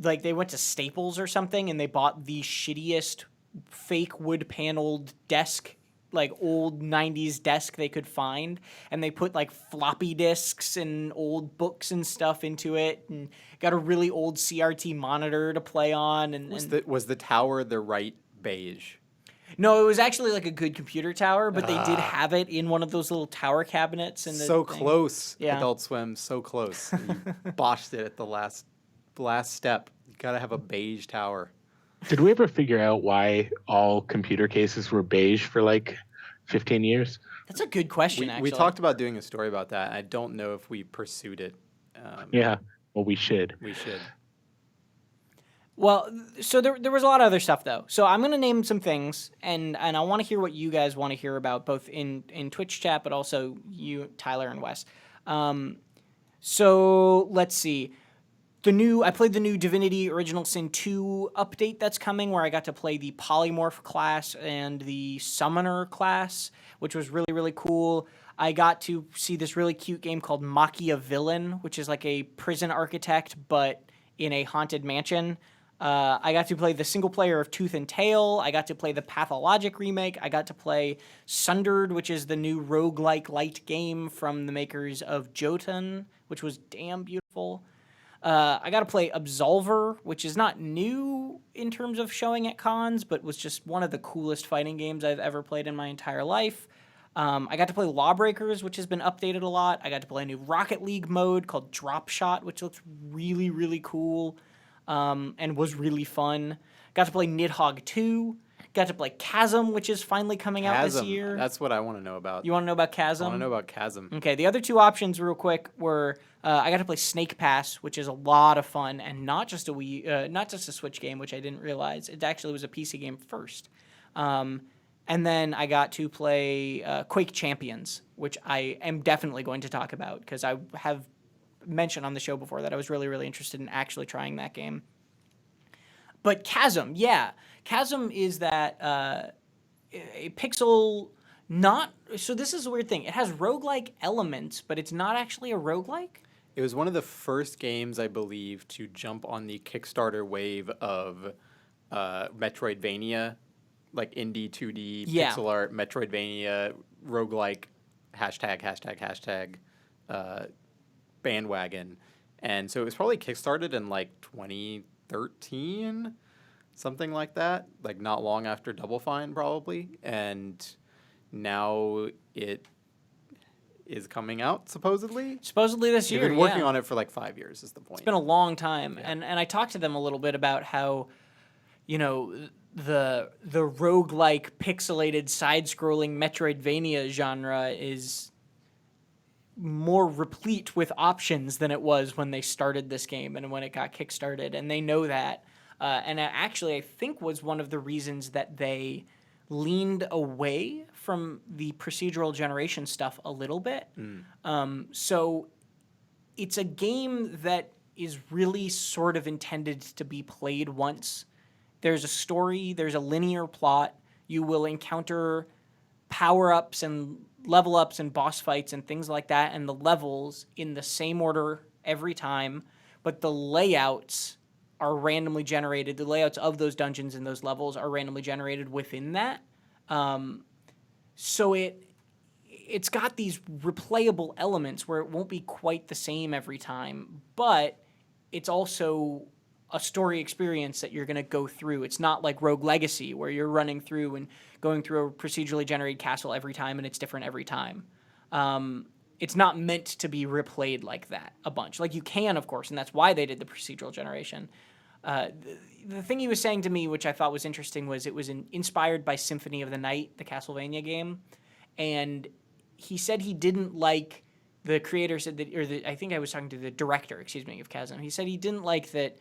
like they went to Staples or something, and they bought the shittiest fake wood-paneled desk like old 90s desk they could find, and they put like floppy disks and old books and stuff into it, and got a really old CRT monitor to play on. Was the tower the right beige? No, it was actually like a good computer tower, but they did have it in one of those little tower cabinets. So close, Yeah. Adult Swim, so close. You botched it at the last step. You gotta have a beige tower. Did we ever figure out why all computer cases were beige for like 15 years? That's a good question, actually. We talked about doing a story about that. I don't know if we pursued it. Yeah, well, we should. We should. Well, so there was a lot of other stuff, though. So I'm going to name some things, and I want to hear what you guys want to hear about, both in Twitch chat, but also you, Tyler, and Wes. So let's see. I played the new Divinity Original Sin 2 update that's coming, where I got to play the Polymorph class and the Summoner class, which was really, really cool. I got to see this really cute game called Machiavillain, which is like a prison architect, but in a haunted mansion. I got to play the single player of Tooth and Tail. I got to play the Pathologic remake. I got to play Sundered, which is the new roguelike light game from the makers of Jotun, which was damn beautiful. I got to play Absolver, which is not new in terms of showing at cons, but was just one of the coolest fighting games I've ever played in my entire life. I got to play Lawbreakers, which has been updated a lot. I got to play a new Rocket League mode called Drop Shot, which looks really, really cool, and was really fun. Got to play Nidhogg 2. Got to play Chasm, which is finally coming out this year. That's what I want to know about. You want to know about Chasm? I want to know about Chasm. Okay, the other two options, real quick, were I got to play Snake Pass, which is a lot of fun, and not just a Switch game, which I didn't realize. It actually was a PC game first. And then I got to play Quake Champions, which I am definitely going to talk about, because I have mentioned on the show before that I was really, really interested in actually trying that game. But Chasm, yeah. Chasm is that a pixel not... So this is a weird thing. It has roguelike elements, but it's not actually a roguelike? It was one of the first games, I believe, to jump on the Kickstarter wave of Metroidvania, like indie 2D pixel art, Metroidvania, roguelike, hashtag bandwagon. And so it was probably kickstarted in like 2013, something like that, like not long after Double Fine probably. And now it is coming out supposedly. Supposedly this year. They've been working on it for like 5 years is the point. It's been a long time. Yeah. And I talked to them a little bit about how, you know, the roguelike pixelated side-scrolling Metroidvania genre is more replete with options than it was when they started this game and when it got kickstarted, and they know that. And actually, I think was one of the reasons that they leaned away from the procedural generation stuff a little bit. So it's a game that is really sort of intended to be played once. There's a story, there's a linear plot. You will encounter power-ups and level-ups and boss fights and things like that, and the levels in the same order every time, but the layouts are randomly generated. The layouts of those dungeons and those levels are randomly generated within that. So it's got these replayable elements where it won't be quite the same every time, but it's also a story experience that you're going to go through. It's not like Rogue Legacy, where you're running through and going through a procedurally generated castle every time, and it's different every time. It's not meant to be replayed like that a bunch. Like, you can, of course, and that's why they did the procedural generation. The thing he was saying to me, which I thought was interesting, was it was inspired by Symphony of the Night, the Castlevania game, and he said he didn't like... The creator said that, I think I was talking to the director, of Chasm. He said he didn't like that,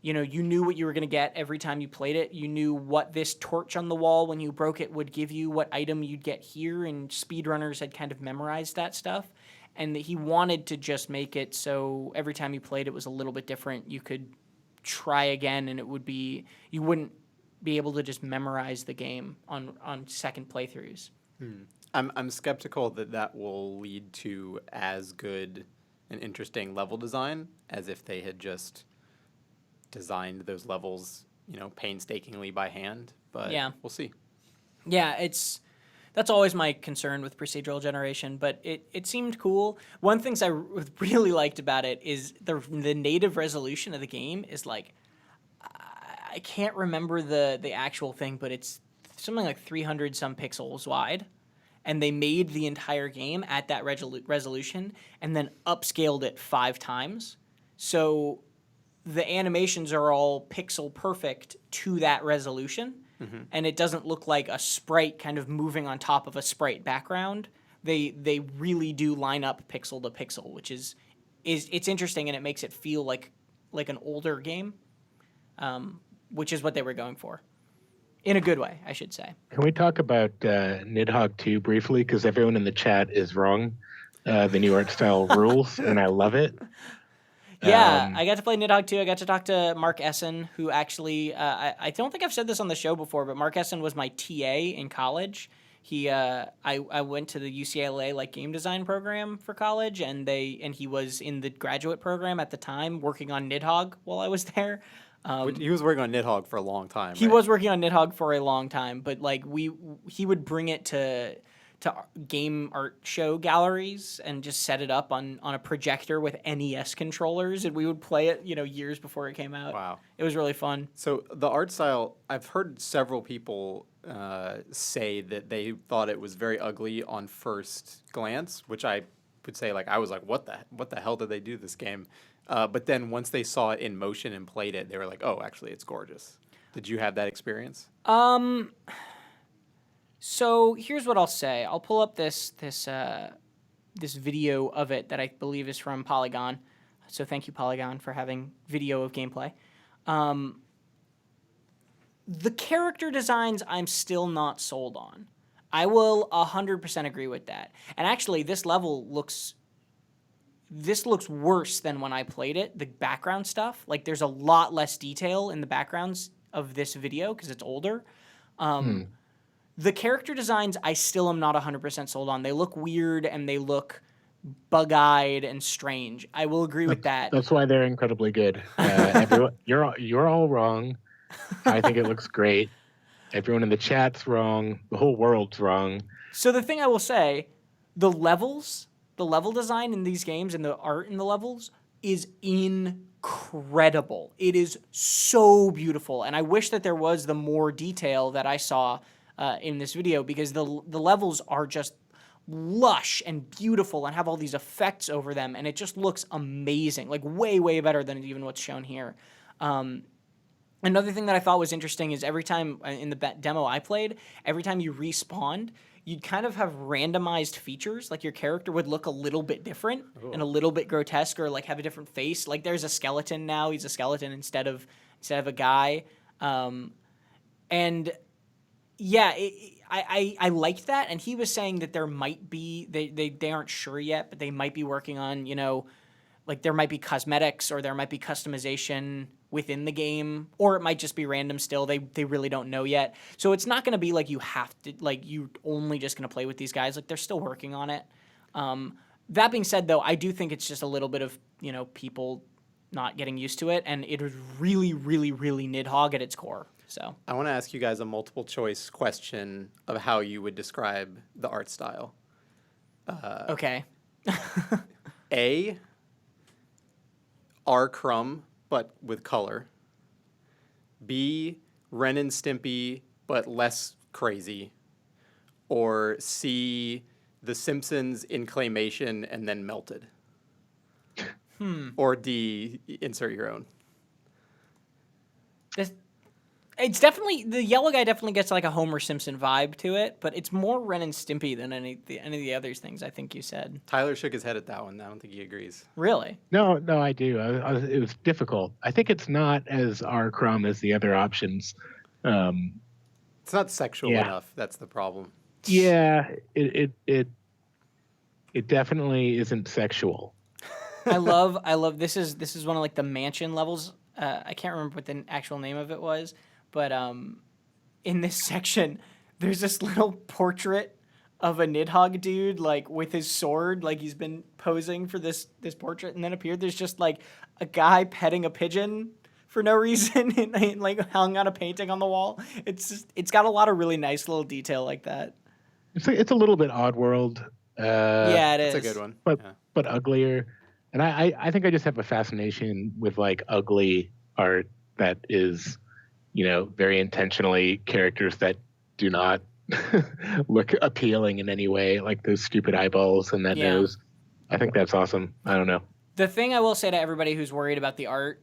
you know, you knew what you were going to get every time you played it. You knew what this torch on the wall, when you broke it, would give you, what item you'd get here, and speedrunners had kind of memorized that stuff. And that he wanted to just make it so every time you played it was a little bit different. You could try again, and it would be... You wouldn't be able to just memorize the game on second playthroughs. I'm skeptical that will lead to as good an interesting level design as if they had just designed those levels, you know, painstakingly by hand. But Yeah. we'll see. Yeah, it's... That's always my concern with procedural generation, but it seemed cool. One things I really liked about it is the native resolution of the game is like, I can't remember the actual thing, but it's something like 300 some pixels wide. And they made the entire game at that resolution and then upscaled it 5 times. So the animations are all pixel perfect to that resolution. And it doesn't look like a sprite kind of moving on top of a sprite background. They really do line up pixel to pixel, which is it's interesting, and it makes it feel like an older game, which is what they were going for, in a good way, I should say. Can we talk about Nidhogg 2 briefly? Because everyone in the chat is wrong. The new art style rules, and I love it. Yeah, I got to play Nidhogg 2. I got to talk to Mark Essen, who actually, I don't think I've said this on the show before, but Mark Essen was my TA in college. I went to the UCLA like game design program for college, and he was in the graduate program at the time, working on Nidhogg while I was there. He was working on Nidhogg for a long time. He right? was working on Nidhogg for a long time, but like he would bring it to game art show galleries and just set it up on a projector with NES controllers, and we would play it, years before it came out. Wow. It was really fun. So the art style, I've heard several people say that they thought it was very ugly on first glance, which I would say, like, I was like, what the hell did they do this game? But then once they saw it in motion and played it, they were like, oh, actually, it's gorgeous. Did you have that experience? So here's what I'll say. I'll pull up this video of it that I believe is from Polygon. So thank you, Polygon, for having video of gameplay. The character designs I'm still not sold on. I will 100% agree with that. And actually, this level looks worse than when I played it. The background stuff, like there's a lot less detail in the backgrounds of this video because it's older. The character designs, I still am not 100% sold on. They look weird and they look bug-eyed and strange. I will agree with that. That's why they're incredibly good. Everyone, you're all wrong. I think it looks great. Everyone in the chat's wrong. The whole world's wrong. So the thing I will say, the level design in these games and the art in the levels is incredible. It is so beautiful, and I wish that there was the more detail that I saw in this video, because the levels are just lush and beautiful and have all these effects over them, and it just looks amazing, like way, way better than even what's shown here. Another thing that I thought was interesting is every time in the demo I played, every time you respawned, you'd kind of have randomized features. Like your character would look a little bit different and a little bit grotesque, or like have a different face. Like there's a skeleton now. He's a skeleton instead of a guy. And yeah, I liked that. And he was saying that there might be, they aren't sure yet, but they might be working on, like there might be cosmetics or there might be customization within the game, or it might just be random still. They really don't know yet. So it's not going to be like you have to, like you're only just going to play with these guys. Like they're still working on it. That being said, though, I do think it's just a little bit of, people not getting used to it. And it was really, really, really Nidhogg at its core. So I want to ask you guys a multiple choice question of how you would describe the art style. Okay. A, R. Crumb, but with color. B, Ren and Stimpy, but less crazy. Or C, The Simpsons in claymation and then melted. Or D, insert your own. It's definitely, the yellow guy definitely gets like a Homer Simpson vibe to it, but it's more Ren and Stimpy than any of the other things I think you said. Tyler shook his head at that one. I don't think he agrees. Really? No, I do. It was difficult. I think it's not as R. Crumb as the other options. It's not sexual enough. That's the problem. Yeah, it definitely isn't sexual. I love this is one of like the mansion levels. I can't remember what the actual name of it was, but in this section there's this little portrait of a Nidhogg dude, like with his sword, like he's been posing for this portrait, and then there's just like a guy petting a pigeon for no reason and like hung on a painting on the wall. It's got a lot of really nice little detail like that. It's a little bit Oddworld. Yeah, it is. That's a good one. but Yeah. but uglier. And I think I just have a fascination with like ugly art that is, very intentionally characters that do not look appealing in any way, like those stupid eyeballs and that Yeah. nose. I think that's awesome. I don't know. The thing I will say to everybody who's worried about the art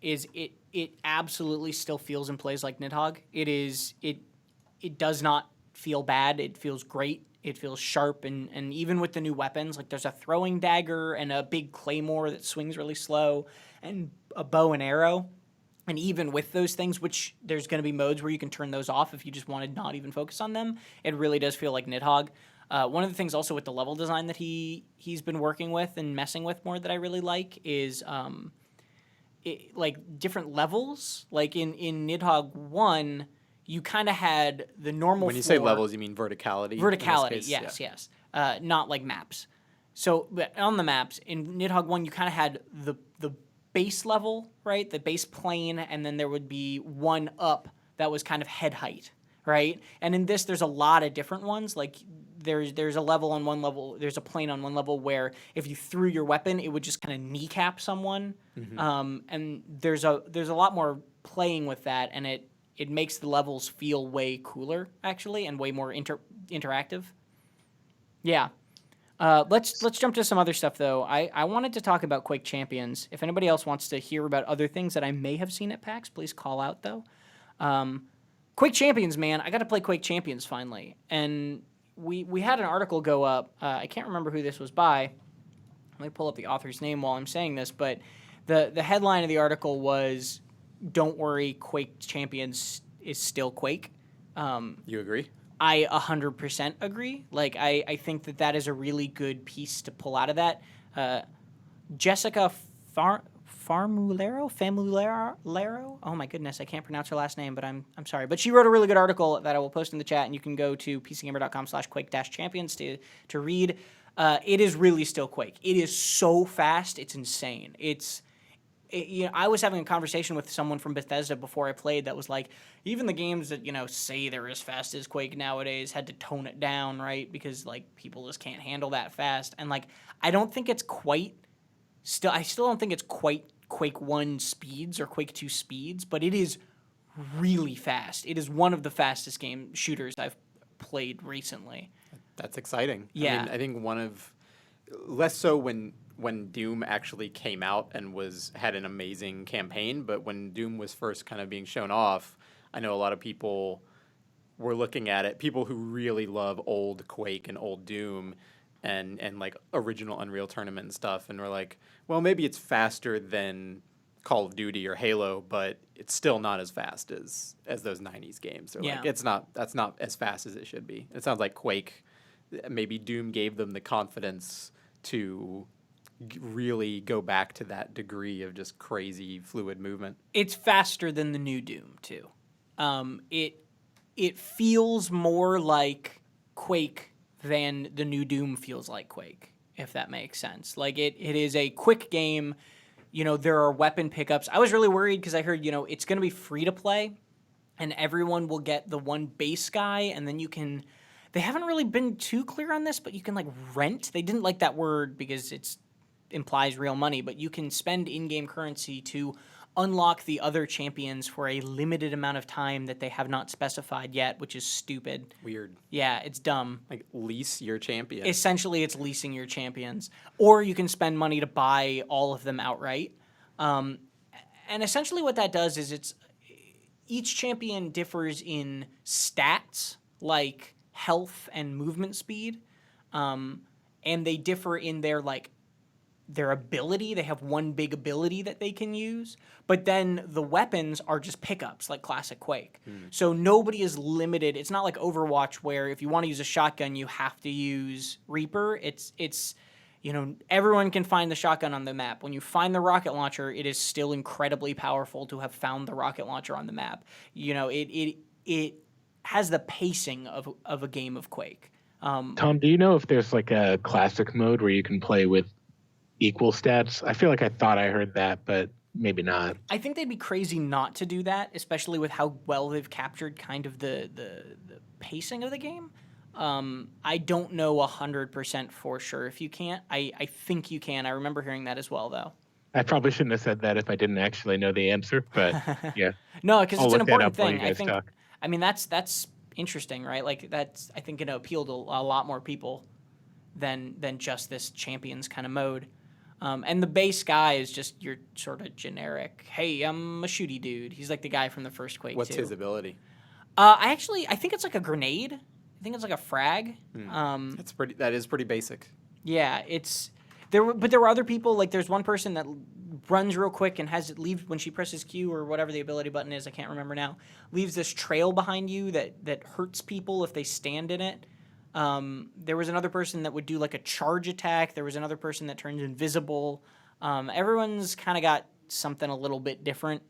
is it absolutely still feels and plays like Nidhogg. It does not feel bad. It feels great. It feels sharp, and even with the new weapons, like there's a throwing dagger and a big claymore that swings really slow, and a bow and arrow. And even with those things, which there's going to be modes where you can turn those off if you just want to not even focus on them, it really does feel like Nidhogg. One of the things also with the level design that he's been working with and messing with more that I really like is like different levels. Like in Nidhogg 1, you kind of had the normal When you floor. say levels, you mean verticality? Verticality, in this case? yes. Not like maps. So but on the maps, in Nidhogg 1, you kind of had the base level, right? The base plane, and then there would be one up that was kind of head height, right? And in this, there's a lot of different ones. Like there's a level on one level, there's a plane on one level where if you threw your weapon, it would just kind of kneecap someone. And there's a lot more playing with that, and it makes the levels feel way cooler actually, and way more interactive. Yeah. Let's jump to some other stuff though. I wanted to talk about Quake Champions. If anybody else wants to hear about other things that I may have seen at PAX, please call out though. Quake Champions, man, I got to play Quake Champions finally, and we had an article go up. I can't remember who this was by. Let me pull up the author's name while I'm saying this, but the headline of the article was, "Don't worry, Quake Champions is still Quake." You agree? I 100% agree. Like, I think that is a really good piece to pull out of that. Jessica Famulero? Oh my goodness, I can't pronounce her last name, but I'm sorry. But she wrote a really good article that I will post in the chat, and you can go to pcgamer.com/Quake-Champions to read. It is really still Quake. It is so fast, it's insane. I was having a conversation with someone from Bethesda before I played that was like, even the games that, say they're as fast as Quake nowadays had to tone it down, right? Because, like, people just can't handle that fast. And, like, I still don't think it's quite Quake 1 speeds or Quake 2 speeds, but it is really fast. It is one of the fastest shooters I've played recently. That's exciting. Yeah. I mean, I think less so when Doom actually came out and had an amazing campaign, but when Doom was first kind of being shown off, I know a lot of people were looking at it, people who really love old Quake and old Doom and like original Unreal Tournament and stuff, and were like, well, maybe it's faster than Call of Duty or Halo, but it's still not as fast as those 90s games. They're like, that's not as fast as it should be. It sounds like Quake, maybe Doom gave them the confidence to really go back to that degree of just crazy fluid movement. It's faster than the new Doom too. It feels more like Quake than the new Doom feels like Quake, if that makes sense. Like it is a quick game. There are weapon pickups. I was really worried because I heard, it's going to be free to play and everyone will get the one base guy, and then they haven't really been too clear on this, but you can like rent. They didn't like that word because it implies real money, but you can spend in-game currency to unlock the other champions for a limited amount of time that they have not specified yet, which is stupid. Weird. Yeah, it's dumb. Like lease your champion. Essentially, it's leasing your champions. Or you can spend money to buy all of them outright. And essentially what that does is each champion differs in stats, like health and movement speed. And they differ in their ability. They have one big ability that they can use, but then the weapons are just pickups like classic Quake. So nobody is limited. It's not like Overwatch where if you want to use a shotgun, you have to use Reaper. It's everyone can find the shotgun on the map. When you find the rocket launcher, it is still incredibly powerful to have found the rocket launcher on the map. It has the pacing of a game of Quake. Tom, do you know if there's like a classic mode where you can play with equal stats? I feel like I thought I heard that, but maybe not. I think they'd be crazy not to do that, especially with how well they've captured kind of the pacing of the game. I don't know 100% for sure. If you can't, I think you can. I remember hearing that as well, though. I probably shouldn't have said that if I didn't actually know the answer, but yeah, No, because I'll it's an look that important up while you thing. I guys think. talk. I mean, that's interesting, right? Like that's I think gonna appeal to a lot more people than just this champions kind of mode. And the base guy is just your sort of generic. Hey, I'm a shooty dude. He's like the guy from the first Quake What's too. his ability? I think it's like a grenade. I think it's like a frag. That is pretty basic. Yeah, but there were other people. Like there's one person that runs real quick and has it leave when she presses Q or whatever the ability button is. I can't remember now. Leaves this trail behind you that hurts people if they stand in it. There was another person that would do like a charge attack. There was another person that turns invisible. Everyone's kind of got something a little bit different.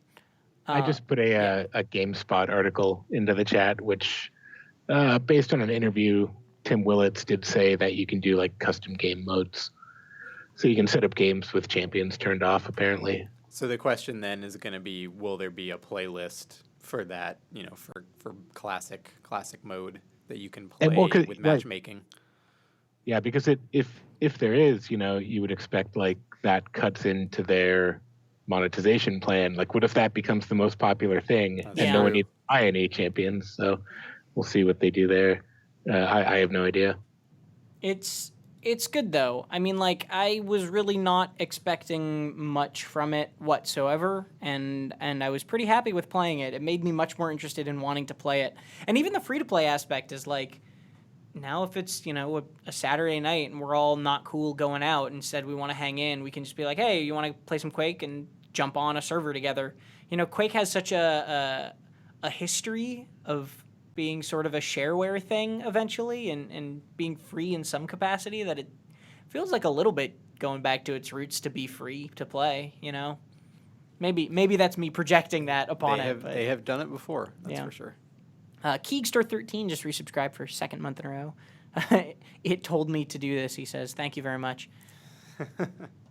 I just put a GameSpot article into the chat, which, based on an interview, Tim Willits did say that you can do like custom game modes. So you can set up games with champions turned off, apparently. So the question then is going to be, will there be a playlist for that, for classic mode that you can play with matchmaking? Yeah, because if there is, you would expect like that cuts into their monetization plan. Like, what if that becomes the most popular thing and no one needs to buy any champions? So we'll see what they do there. I have no idea. It's good though. I mean, like I was really not expecting much from it whatsoever, and I was pretty happy with playing it. It made me much more interested in wanting to play it. And even the free to play aspect is like, now if it's a Saturday night and we're all not cool going out, instead we want to hang in, we can just be like, hey, you want to play some Quake and jump on a server together. Quake has such a history of being sort of a shareware thing eventually and being free in some capacity that it feels like a little bit going back to its roots to be free to play, Maybe that's me projecting that upon it. They have done it before, that's for sure. Keegstar13 just resubscribed for second month in a row. It told me to do this, he says. Thank you very much.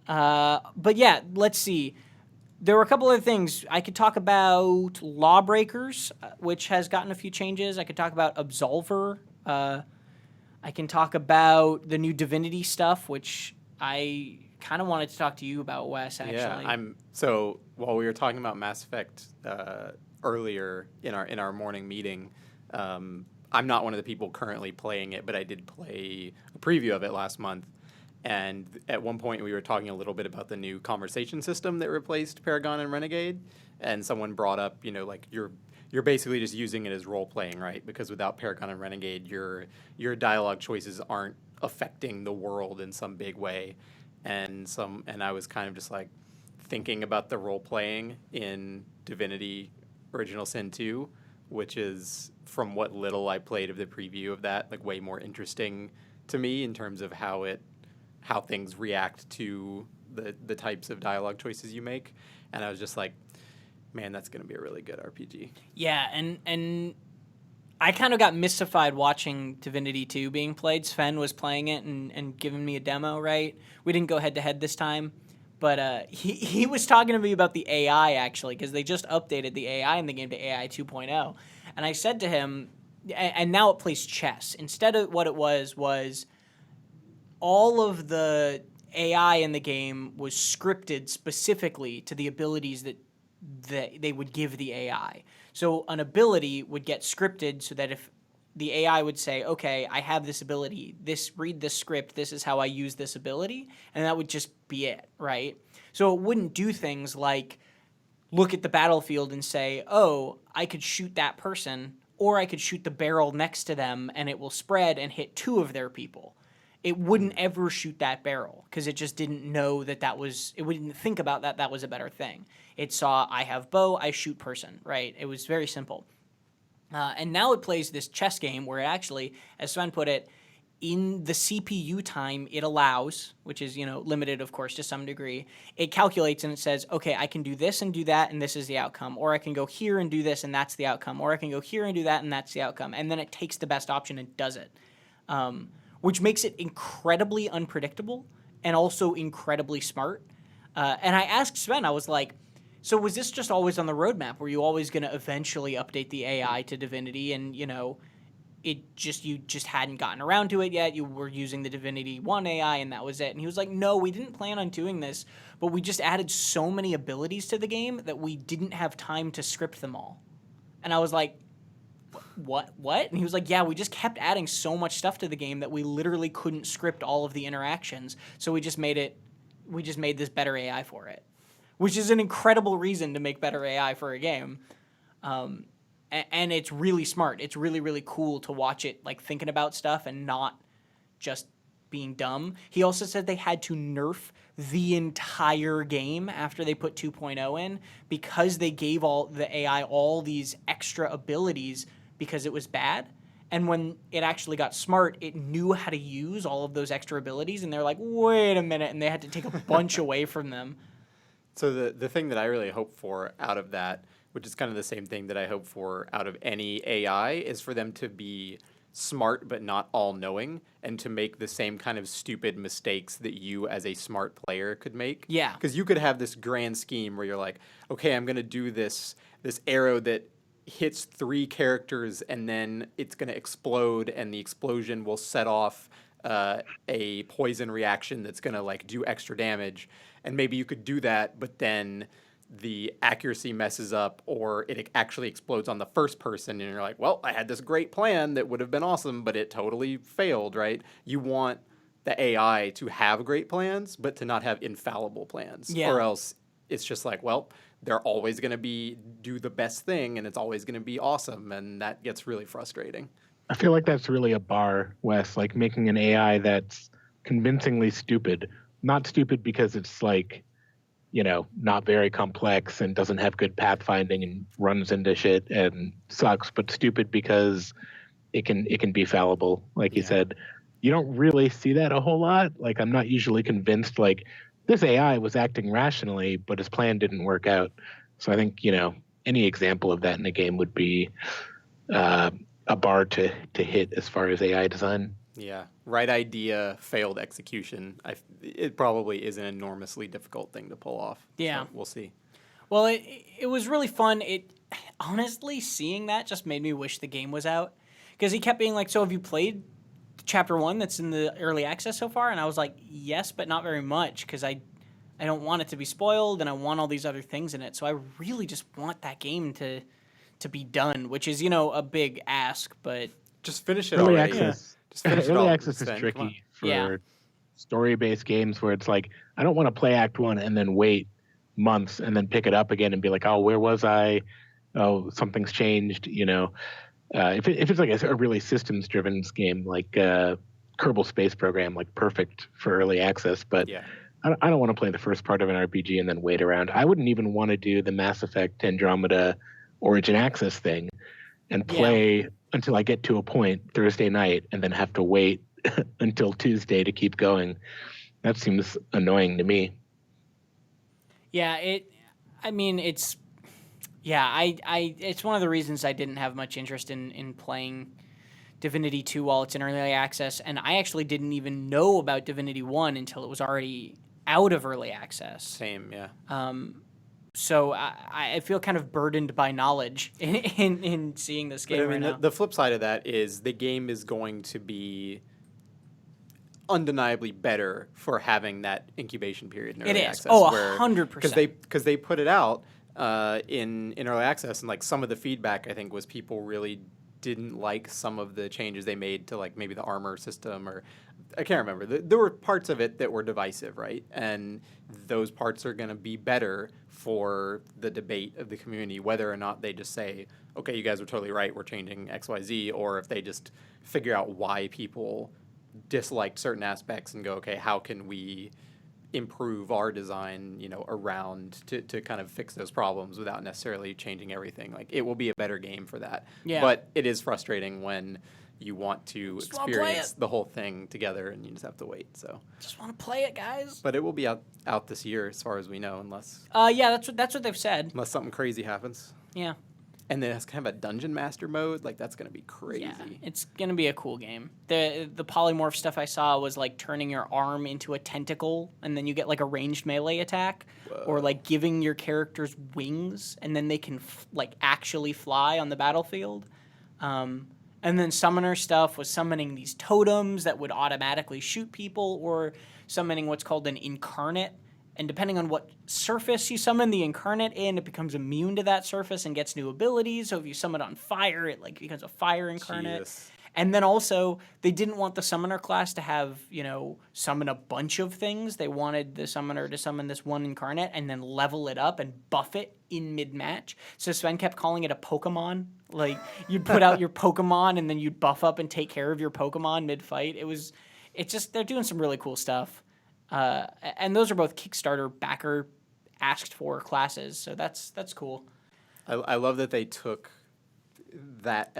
But yeah, let's see. There were a couple other things. I could talk about Lawbreakers, which has gotten a few changes. I could talk about Absolver. I can talk about the new Divinity stuff, which I kind of wanted to talk to you about, Wes, actually. Yeah, so while we were talking about Mass Effect earlier in our morning meeting, I'm not one of the people currently playing it, but I did play a preview of it last month. And at one point, we were talking a little bit about the new conversation system that replaced Paragon and Renegade. And someone brought up, like you're basically just using it as role playing, right? Because without Paragon and Renegade, your dialogue choices aren't affecting the world in some big way. And I was kind of just like thinking about the role playing in Divinity Original Sin 2, which is, from what little I played of the preview of that, like way more interesting to me in terms of how things react to the types of dialogue choices you make. And I was just like, man, that's going to be a really good RPG. Yeah, and I kind of got mystified watching Divinity 2 being played. Sven was playing it and giving me a demo, right? We didn't go head-to-head this time. But he was talking to me about the AI, actually, because they just updated the AI in the game to AI 2.0. And I said to him, and now it plays chess. Instead of what it was all of the AI in the game was scripted specifically to the abilities that they would give the AI. So an ability would get scripted so that if the AI would say, okay, I have this ability, read this script, this is how I use this ability, and that would just be it, right? So it wouldn't do things like look at the battlefield and say, oh, I could shoot that person, or I could shoot the barrel next to them and it will spread and hit two of their people. It wouldn't ever shoot that barrel because it just didn't know it wouldn't think about that was a better thing. It saw, I have bow, I shoot person, right? It was very simple. And now it plays this chess game where it actually, as Sven put it, in the CPU time it allows, which is, limited, of course, to some degree, it calculates and it says, okay, I can do this and do that, and this is the outcome. Or I can go here and do this, and that's the outcome. Or I can go here and do that, and that's the outcome. And then it takes the best option and does it, which makes it incredibly unpredictable and also incredibly smart. And I asked Sven, I was like, so was this just always on the roadmap? Were you always going to eventually update the AI to Divinity and, you just hadn't gotten around to it yet. You were using the Divinity 1 AI and that was it. And he was like, no, we didn't plan on doing this, but we just added so many abilities to the game that we didn't have time to script them all. And I was like, what? And he was like, yeah, we just kept adding so much stuff to the game that we literally couldn't script all of the interactions. So we just made this better AI for it, which is an incredible reason to make better AI for a game. And it's really smart. It's really, really cool to watch it like thinking about stuff and not just being dumb. He also said they had to nerf the entire game after they put 2.0 in because they gave all the AI all these extra abilities because it was bad. And when it actually got smart, it knew how to use all of those extra abilities. And they're like, wait a minute. And they had to take a bunch away from them. So the thing that I really hope for out of that, which is kind of the same thing that I hope for out of any AI, is for them to be smart but not all-knowing and to make the same kind of stupid mistakes that you as a smart player could make. Yeah. Because you could have this grand scheme where you're like, okay, I'm going to do this arrow that hits 3 characters and then it's going to explode and the explosion will set off a poison reaction that's going to like do extra damage. And maybe you could do that, but then the accuracy messes up or it actually explodes on the first person and you're like, well, I had this great plan that would have been awesome, but it totally failed, right? You want the AI to have great plans, but to not have infallible plans. Yeah. Or else it's just like, well, they're always going to do the best thing and it's always going to be awesome. And that gets really frustrating. I feel like that's really a bar, Wes, like making an AI that's convincingly stupid. Not stupid because it's like, not very complex and doesn't have good pathfinding and runs into shit and sucks, but stupid because it can be fallible. Like you said, you don't really see that a whole lot. Like I'm not usually convinced like this AI was acting rationally, but his plan didn't work out. So I think, any example of that in a game would be a bar to hit as far as AI design. Yeah. Right idea, failed execution. It probably is an enormously difficult thing to pull off. Yeah. So we'll see. Well, it was really fun. Honestly, seeing that just made me wish the game was out. Because he kept being like, so have you played Chapter 1 that's in the early access so far? And I was like, yes, but not very much because I don't want it to be spoiled and I want all these other things in it. So I really just want that game to be done, which is, a big ask, but... Just finish it early already. Access. Just finish it early all. access is Sven, tricky for story-based games where it's like, I don't want to play Act 1 and then wait months and then pick it up again and be like, oh, where was I? Oh, something's changed, If it's like a really systems-driven game like Kerbal Space Program, like perfect for early access, but I don't want to play the first part of an RPG and then wait around. I wouldn't even want to do the Mass Effect Andromeda Origin Access thing and play until I get to a point Thursday night and then have to wait until Tuesday to keep going. That seems annoying to me. Yeah, it's one of the reasons I didn't have much interest in playing Divinity 2 while it's in early access, and I actually didn't even know about Divinity 1 until it was already out of early access. Same, yeah. So I feel kind of burdened by knowledge in seeing this game right now. The flip side of that is the game is going to be undeniably better for having that incubation period in early access. 100%. Because they put it out in early access, and like some of the feedback I think was people really didn't like some of the changes they made to like maybe the armor system, or I can't remember. There were parts of it that were divisive, right? And those parts are going to be better for the debate of the community, whether or not they just say, okay, you guys were totally right, we're changing XYZ, or if they just figure out why people disliked certain aspects and go, okay, how can we improve our design, around to kind of fix those problems without necessarily changing everything. Like, it will be a better game for that. Yeah. But it is frustrating when you want to experience the whole thing together and you just have to wait. So just want to play it, guys. But it will be out this year as far as we know, unless that's what they've said. Unless something crazy happens. Yeah. And then it's kind of a dungeon master mode. Like, that's going to be crazy. Yeah, it's going to be a cool game. The polymorph stuff I saw was like turning your arm into a tentacle, and then you get like a ranged melee attack. Whoa. Or like giving your characters wings, and then they can actually fly on the battlefield. And then summoner stuff was summoning these totems that would automatically shoot people, or summoning what's called an incarnate. And depending on what surface you summon the incarnate in, it becomes immune to that surface and gets new abilities. So if you summon on fire, it like becomes a fire incarnate. Jesus. And then also, they didn't want the summoner class to have, summon a bunch of things. They wanted the summoner to summon this one incarnate and then level it up and buff it in mid-match. So Sven kept calling it a Pokemon. Like, you'd put out your Pokemon and then you'd buff up and take care of your Pokemon mid-fight. They're doing some really cool stuff. And those are both Kickstarter backer asked for classes. So that's cool. I love that they took that,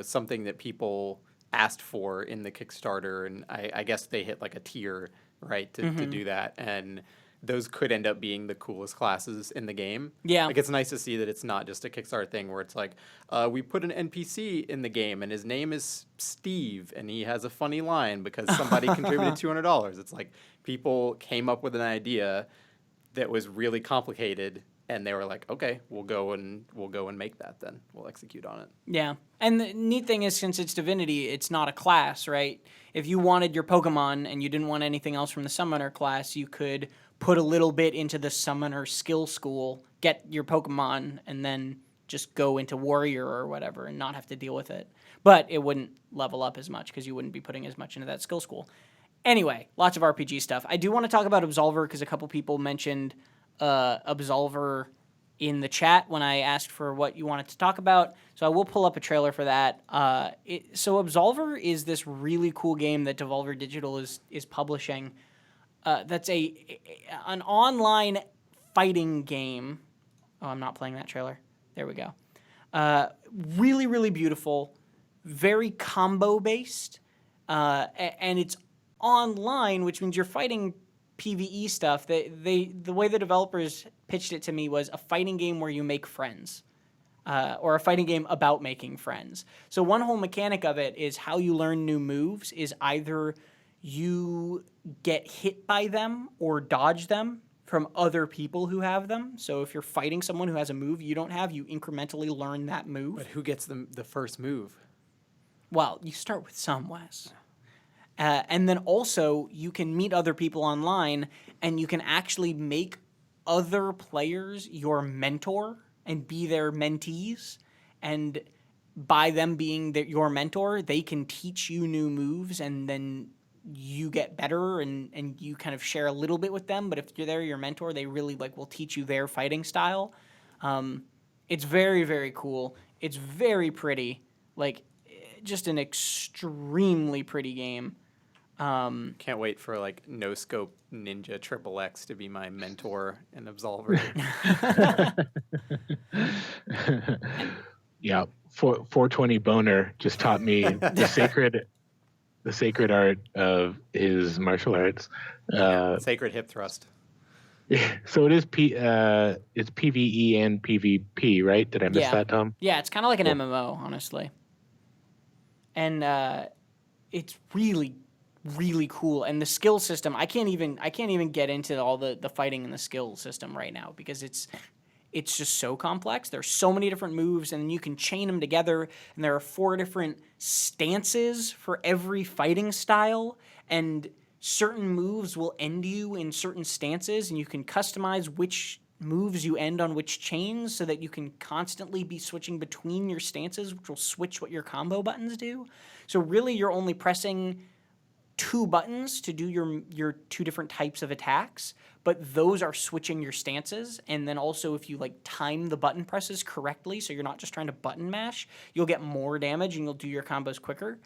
something that people asked for in the Kickstarter, and I guess they hit like a tier, right, to do that, and those could end up being the coolest classes in the game. Yeah. Like, it's nice to see that it's not just a Kickstarter thing where it's like, we put an NPC in the game, and his name is Steve, and he has a funny line because somebody contributed $200. It's like people came up with an idea that was really complicated, and they were like, okay, we'll go and make that then. We'll execute on it. Yeah. And the neat thing is, since it's Divinity, it's not a class, right? If you wanted your Pokemon and you didn't want anything else from the Summoner class, you could put a little bit into the Summoner skill school, get your Pokemon, and then just go into Warrior or whatever and not have to deal with it. But it wouldn't level up as much because you wouldn't be putting as much into that skill school. Anyway, lots of RPG stuff. I do want to talk about Absolver because a couple people mentioned Absolver in the chat when I asked for what you wanted to talk about. So I will pull up a trailer for that. So Absolver is this really cool game that Devolver Digital is publishing. That's an online fighting game. Oh, I'm not playing that trailer. There we go. Really, really beautiful. Very combo based. And it's online, which means you're fighting PvE stuff. The way the developers pitched it to me was a fighting game where you make friends, or a fighting game about making friends. So one whole mechanic of it is how you learn new moves is either you get hit by them or dodge them from other people who have them. So if you're fighting someone who has a move you don't have, you incrementally learn that move. But who gets the first move? Well, you start with some, Wes. And then also, you can meet other people online, and you can actually make other players your mentor and be their mentees. And by them being your mentor, they can teach you new moves, and then you get better, and you kind of share a little bit with them. But if they're your mentor, they really will teach you their fighting style. It's very, very cool. It's very pretty. Just an extremely pretty game. Can't wait for No Scope Ninja XXX to be my mentor in Absolver. Yeah, 420 Boner just taught me the sacred art of his martial arts. Sacred hip thrust. So it is it's PvE and PvP, right? Did I miss that, Tom? Yeah, it's kind of like an MMO, honestly. And it's really, really cool. And the skill system, I can't even get into all the fighting in the skill system right now because it's just so complex. There's so many different moves, and you can chain them together, and there are 4 different stances for every fighting style, and certain moves will end you in certain stances, and you can customize which moves you end on which chains so that you can constantly be switching between your stances, which will switch what your combo buttons do. So really, you're only pressing 2 buttons to do your 2 different types of attacks, but those are switching your stances. And then also, if you time the button presses correctly, so you're not just trying to button mash, you'll get more damage and you'll do your combos quicker.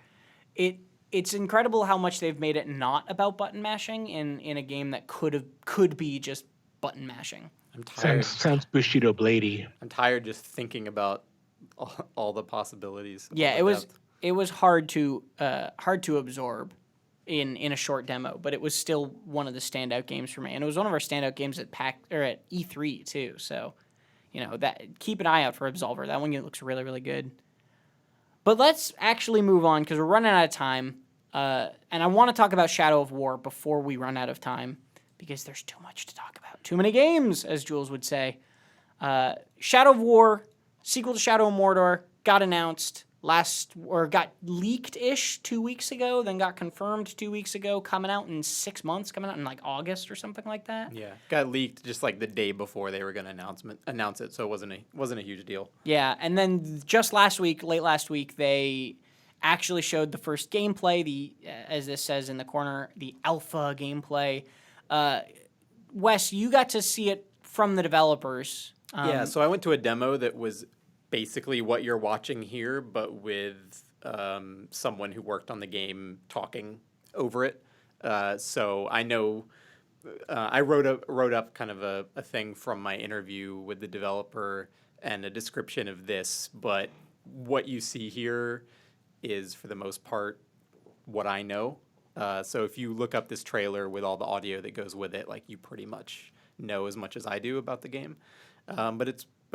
It's incredible how much they've made it not about button mashing in a game that could be just button mashing. I'm tired. Sounds Bushido Bladey. I'm tired just thinking about all the possibilities. Yeah, it was hard to absorb in a short demo, but it was still one of the standout games for me, and it was one of our standout games at PAX or at E3 too. So, that keep an eye out for Absolver. That one looks really, really good. But let's actually move on because we're running out of time, and I want to talk about Shadow of War before we run out of time because there's too much to talk about. Too many games, as Jules would say. Shadow of War, sequel to Shadow of Mordor, got announced. got leaked-ish 2 weeks ago, then got confirmed 2 weeks ago, coming out in 6 months, coming out in like August or something like that. Yeah, got leaked just like the day before they were going to announce it, so it wasn't a huge deal. Yeah, and then just late last week, they actually showed the first gameplay, as this says in the corner, the alpha gameplay. Wes, you got to see it from the developers. Yeah, so I went to a demo that was basically what you're watching here, but with someone who worked on the game talking over it. So I know I wrote up kind of a thing from my interview with the developer and a description of this, but what you see here is for the most part what I know. So if you look up this trailer with all the audio that goes with it, like you pretty much know as much as I do about the game. But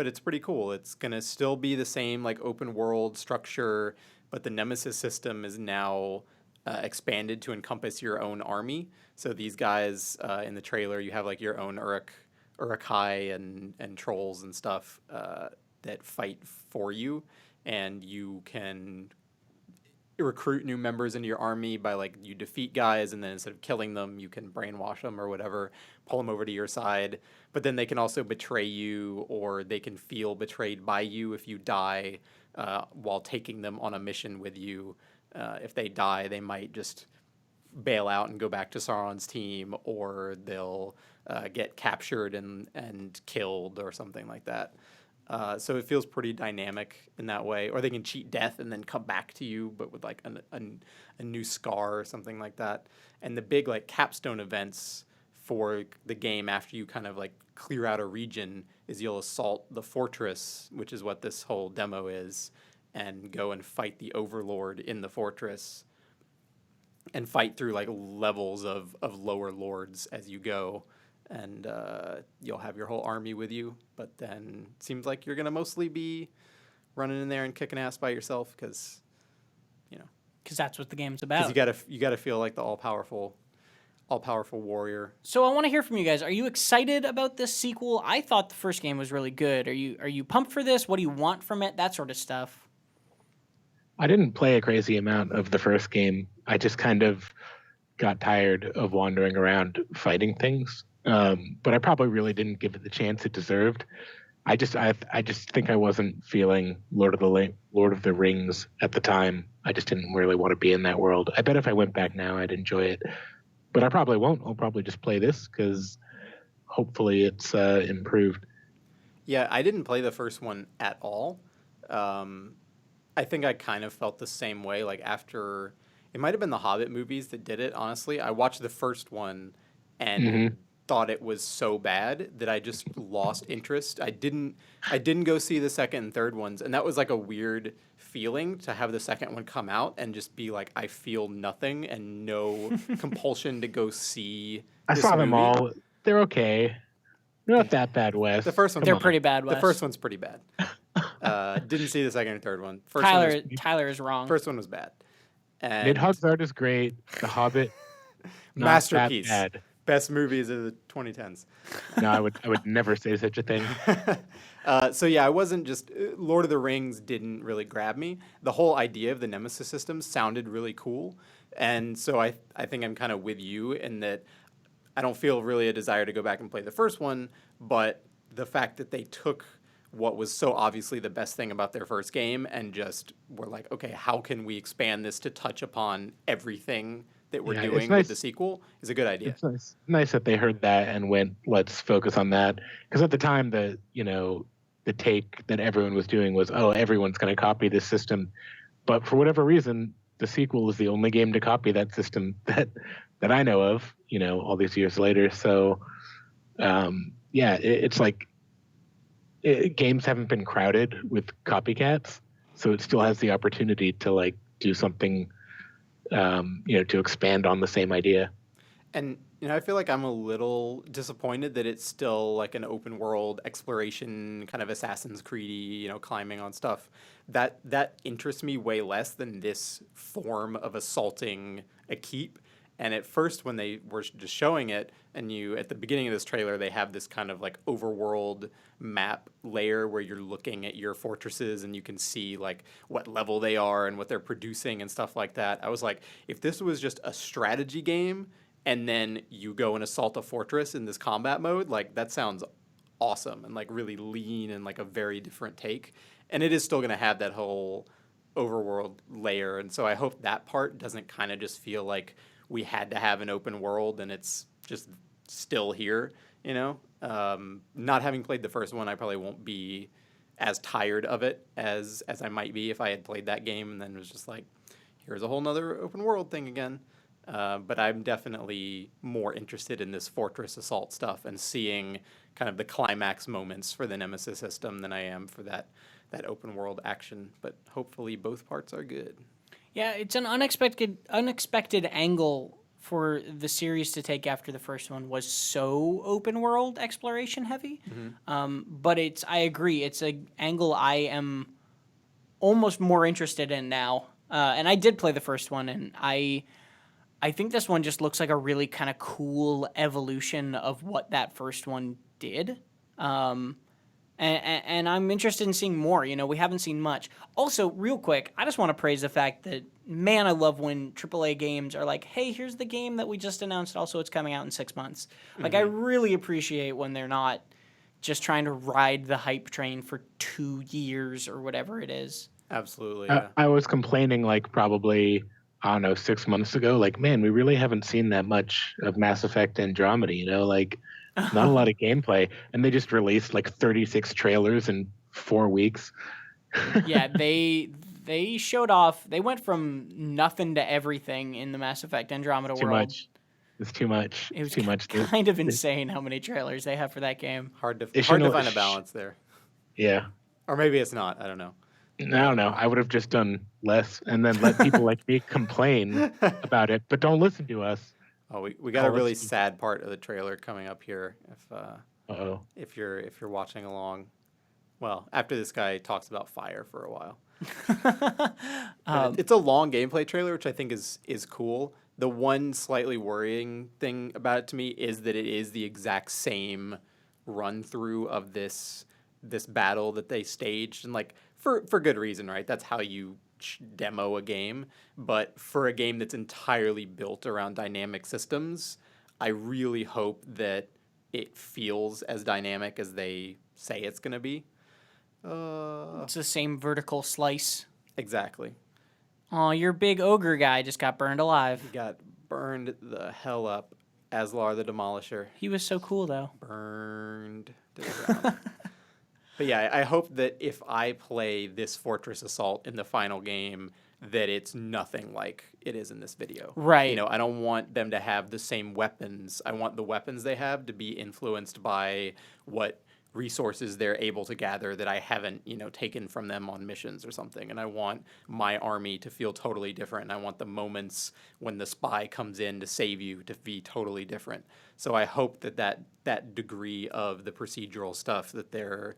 it's pretty cool. It's gonna still be the same like open world structure, but the Nemesis system is now expanded to encompass your own army. So these guys in the trailer, you have like your own Urukai and trolls and stuff that fight for you, and you can recruit new members into your army by like you defeat guys, and then instead of killing them, you can brainwash them or whatever, pull them over to your side. But then they can also betray you, or they can feel betrayed by you if you die while taking them on a mission with you. If they die, they might just bail out and go back to Sauron's team, or they'll get captured and killed or something like that. So it feels pretty dynamic in that way. Or they can cheat death and then come back to you, but with like a new scar or something like that. And the big like capstone events for the game after you kind of like clear out a region is you'll assault the fortress, which is what this whole demo is, and go and fight the overlord in the fortress and fight through like levels of lower lords as you go. And you'll have your whole army with you, but then it seems like you're going to mostly be running in there and kicking ass by yourself because, you know. Because that's what the game's Because about. you gotta feel like the all-powerful warrior. So I want to hear from you guys. Are you excited about this sequel? I thought the first game was really good. Are you pumped for this? What do you want from it? That sort of stuff. I didn't play a crazy amount of the first game. I just kind of got tired of wandering around fighting things. But I probably really didn't give it the chance it deserved. I just think I wasn't feeling Lord of the Rings at the time. I just didn't really want to be in that world. I bet if I went back now, I'd enjoy it. But I probably won't. I'll probably just play this because hopefully it's improved. Yeah, I didn't play the first one at all. I think I kind of felt the same way. Like after, it might have been the Hobbit movies that did it. Honestly, I watched the first one and thought it was so bad that I just lost interest. I didn't go see the second and third ones, and that was like a weird feeling to have the second one come out and just be like, I feel nothing and no compulsion to go see. I this saw them movie. all. They're okay. They're not that bad, Wes. The first one, They're pretty bad, Wes. The first one's pretty bad. Didn't see the second and third one. Tyler is wrong. First one was bad. And Nidhogg's art is great. The Hobbit, not masterpiece. that bad. Best movies of the 2010s. No, I would never say such a thing. So yeah, I wasn't just Lord of the Rings didn't really grab me. The whole idea of the Nemesis system sounded really cool, and so I think I'm kind of with you in that I don't feel really a desire to go back and play the first one, but the fact that they took what was so obviously the best thing about their first game and just were like, okay, how can we expand this to touch upon everything that we're doing with the sequel is a good idea. It's nice that they heard that and went, let's focus on that. Because at the time, the take that everyone was doing was, oh, everyone's going to copy this system. But for whatever reason, the sequel is the only game to copy that system that I know of, all these years later. So, it's like games haven't been crowded with copycats. So it still has the opportunity to like do something to expand on the same idea. And I feel like I'm a little disappointed that it's still like an open world exploration kind of Assassin's Creed, climbing on stuff. That interests me way less than this form of assaulting a keep. And at first, when they were just showing it, and at the beginning of this trailer, they have this kind of like overworld map layer where you're looking at your fortresses and you can see like what level they are and what they're producing and stuff like that. I was like, if this was just a strategy game and then you go and assault a fortress in this combat mode, like that sounds awesome and like really lean and like a very different take. And it is still going to have that whole overworld layer. And so I hope that part doesn't kind of just feel like we had to have an open world and it's just still here, you know? Not having played the first one, I probably won't be as tired of it as I might be if I had played that game and then it was just like, here's a whole nother open world thing again. But I'm definitely more interested in this fortress assault stuff and seeing kind of the climax moments for the Nemesis system than I am for that open world action. But hopefully both parts are good. Yeah, it's an unexpected angle for the series to take after the first one was so open world exploration heavy. But I agree, it's an angle I am almost more interested in now. And I did play the first one, and I think this one just looks like a really kind of cool evolution of what that first one did. And I'm interested in seeing more. You know, we haven't seen much. Also, real quick, I just want to praise the fact that, man, I love when AAA games are like, hey, here's the game that we just announced. Also, it's coming out in 6 months. Like, I really appreciate when they're not just trying to ride the hype train for 2 years or whatever it is. Absolutely, yeah. I was complaining like probably, I don't know, 6 months ago, like, man, we really haven't seen that much of Mass Effect Andromeda, you know, like not a lot of gameplay. And they just released like 36 trailers in 4 weeks. Yeah, they showed off. They went from nothing to everything in the Mass Effect Andromeda world. Too much. It's too much. It was too much. kind of insane how many trailers they have for that game. Hard to find a balance there. Yeah. Or maybe it's not. I don't know. I don't know. I would have just done less and then let people like me complain about it, but don't listen to us. Oh, we got a really sad part of the trailer coming up here. If you're watching along, well, after this guy talks about fire for a while. It's a long gameplay trailer, which I think is cool. The one slightly worrying thing about it to me is that it is the exact same run through of this battle that they staged, and like for good reason, right? That's how you demo a game. But for a game that's entirely built around dynamic systems, I really hope that it feels as dynamic as they say it's going to be. It's the same vertical slice. Exactly. Oh, your big ogre guy just got burned alive. He got burned the hell up. Aslar the Demolisher. He was so cool, though. Burned to the ground. But yeah, I hope that if I play this Fortress Assault in the final game, that it's nothing like it is in this video. Right. You know, I don't want them to have the same weapons. I want the weapons they have to be influenced by what resources they're able to gather that I haven't, taken from them on missions or something. And I want my army to feel totally different. And I want the moments when the spy comes in to save you to be totally different. So I hope that degree of the procedural stuff that they're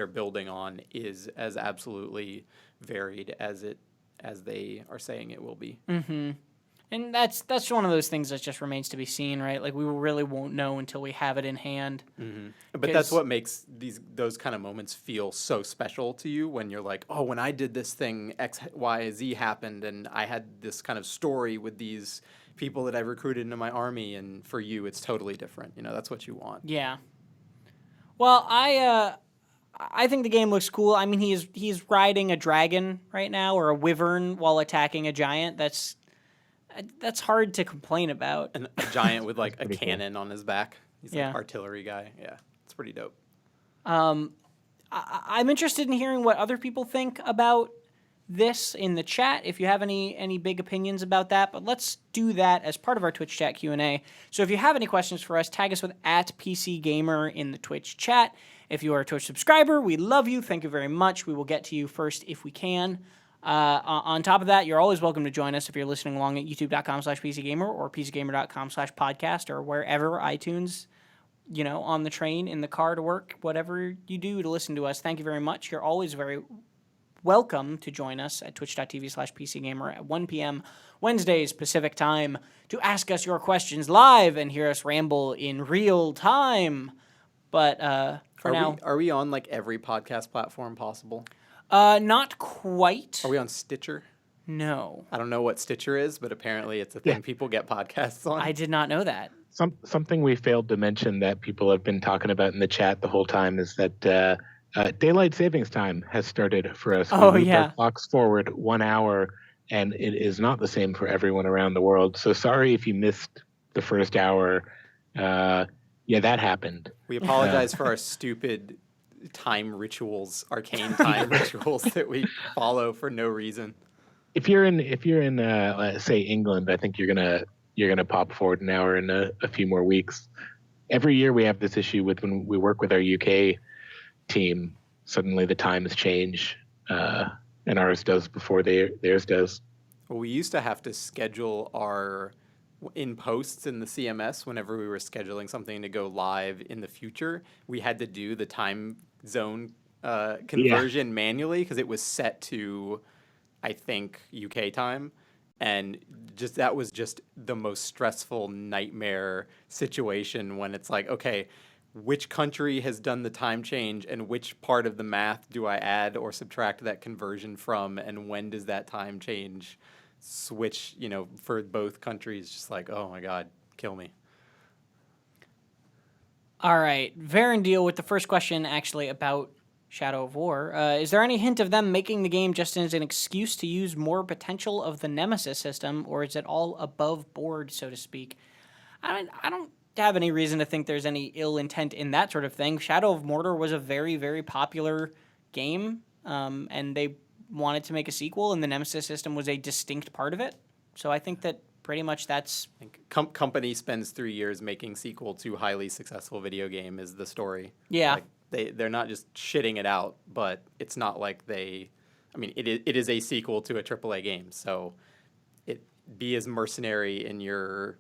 building on is as absolutely varied as they are saying it will be. Mm-hmm. And that's one of those things that just remains to be seen, right? Like, we really won't know until we have it in hand. Mm-hmm. But that's what makes those kind of moments feel so special to you, when you're like, oh, when I did this thing, X, Y, Z happened, and I had this kind of story with these people that I recruited into my army, and for you, it's totally different. That's what you want. Yeah. Well, I think the game looks cool. I mean, he's riding a dragon right now, or a wyvern, while attacking a giant. That's hard to complain about. And a giant with like a cannon on his back. He's Yeah. like artillery guy. Yeah, it's pretty dope. I'm interested in hearing what other people think about this in the chat, if you have any big opinions about that. But let's do that as part of our Twitch chat Q&A. So if you have any questions for us, tag us with @PCGamer in the Twitch chat. If you are a Twitch subscriber, we love you. Thank you very much. We will get to you first if we can. On top of that, you're always welcome to join us if you're listening along at youtube.com/PCGamer or PCGamer.com/podcast or wherever iTunes, on the train, in the car to work, whatever you do to listen to us. Thank you very much. You're always very welcome to join us at twitch.tv/PCGamer at 1 p.m. Wednesdays Pacific time to ask us your questions live and hear us ramble in real time. But now... Are we on like every podcast platform possible? Not quite. Are we on Stitcher? No. I don't know what Stitcher is, but apparently it's a thing people get podcasts on. I did not know that. Something we failed to mention that people have been talking about in the chat the whole time is that daylight savings time has started for us. Oh, we moved yeah. our clocks forward 1 hour, and it is not the same for everyone around the world. So sorry if you missed the first hour. Yeah, that happened. We apologize for our stupid time rituals, arcane time rituals that we follow for no reason. If you're in say England, I think you're gonna pop forward an hour in a few more weeks. Every year we have this issue with when we work with our UK team. Suddenly the times change, and ours does before theirs does. Well, we used to have to schedule our in posts in the CMS whenever we were scheduling something to go live in the future. We had to do the time zone conversion manually because it was set to, I think, UK time. And that was just the most stressful nightmare situation when it's like, okay, which country has done the time change and which part of the math do I add or subtract that conversion from, and when does that time change switch, for both countries? Just like, oh my God, kill me. All right. Varendeel with the first question actually about Shadow of War. Is there any hint of them making the game just as an excuse to use more potential of the Nemesis system, or is it all above board, so to speak? I don't have any reason to think there's any ill intent in that sort of thing. Shadow of Mordor was a very, very popular game, and they wanted to make a sequel, and the Nemesis system was a distinct part of it. So I think that pretty much that's... I think company spends 3 years making sequel to highly successful video game is the story. Yeah. Like, they're not just shitting it out, but it's not like it is a sequel to a AAA game, so be as mercenary in your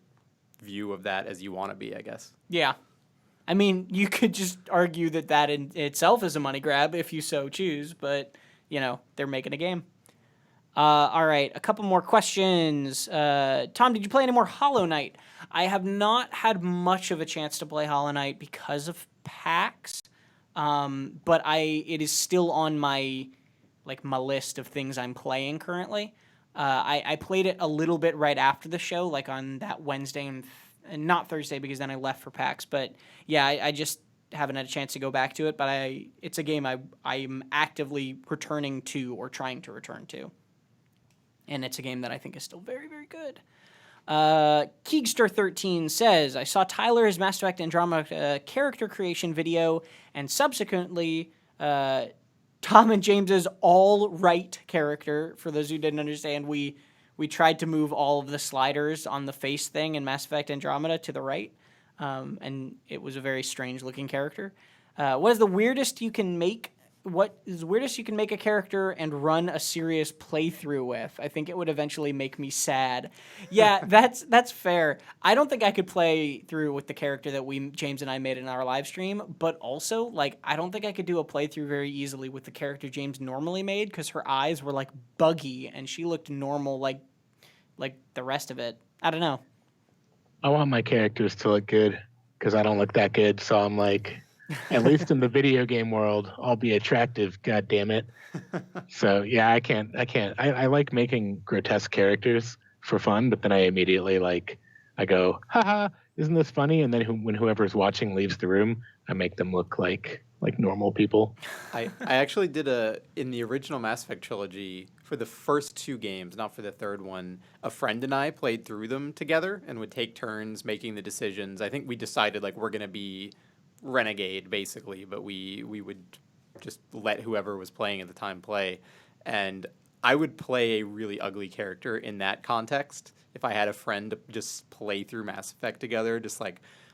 view of that as you want to be, I guess. Yeah. I mean, you could just argue that in itself is a money grab if you so choose, but, they're making a game. All right, a couple more questions. Tom, did you play any more Hollow Knight? I have not had much of a chance to play Hollow Knight because of PAX, but it is still on my list of things I'm playing currently. I played it a little bit right after the show, like on that Wednesday and not Thursday because then I left for PAX. But yeah, I just haven't had a chance to go back to it. But it's a game I'm actively returning to or trying to return to. And it's a game that I think is still very, very good. Keegster13 says, I saw Tyler's Mass Effect Andromeda character creation video and subsequently Tom and James's all right character. For those who didn't understand, we tried to move all of the sliders on the face thing in Mass Effect Andromeda to the right, and it was a very strange looking character. What is the weirdest you can make a character and run a serious playthrough with? I think it would eventually make me sad. Yeah, that's fair. I don't think I could play through with the character that James and I made in our live stream, but also, I don't think I could do a playthrough very easily with the character James normally made because her eyes were, buggy, and she looked normal like the rest of it. I don't know. I want my characters to look good because I don't look that good, so I'm at least in the video game world, I'll be attractive, God damn it. So yeah, I can't. I like making grotesque characters for fun, but then I immediately I go, haha, isn't this funny? And then when whoever's watching leaves the room, I make them look like normal people. I actually did in the original Mass Effect trilogy, for the first 2 games, not for the third one, a friend and I played through them together and would take turns making the decisions. I think we decided we're going to be renegade basically, but we would just let whoever was playing at the time play, and I would play a really ugly character in that context if I had a friend to just play through Mass Effect together, just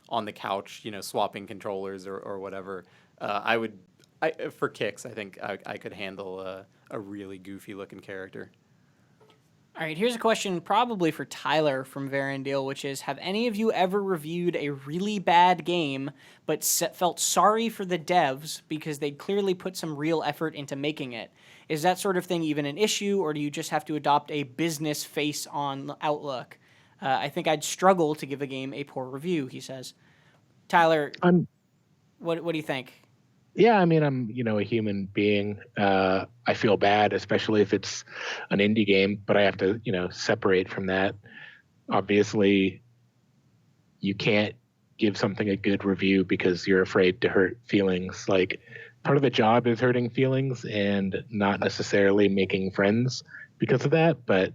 on the couch, swapping controllers or whatever. For kicks, I think I could handle a really goofy looking character. All right, here's a question probably for Tyler from Varandale, which is, have any of you ever reviewed a really bad game but felt sorry for the devs because they'd clearly put some real effort into making it? Is that sort of thing even an issue, or do you just have to adopt a business face-on outlook? I think I'd struggle to give a game a poor review, he says. Tyler, what do you think? Yeah, I mean, I'm, a human being. I feel bad, especially if it's an indie game, but I have to, separate from that. Obviously, you can't give something a good review because you're afraid to hurt feelings. Like, part of the job is hurting feelings and not necessarily making friends because of that, but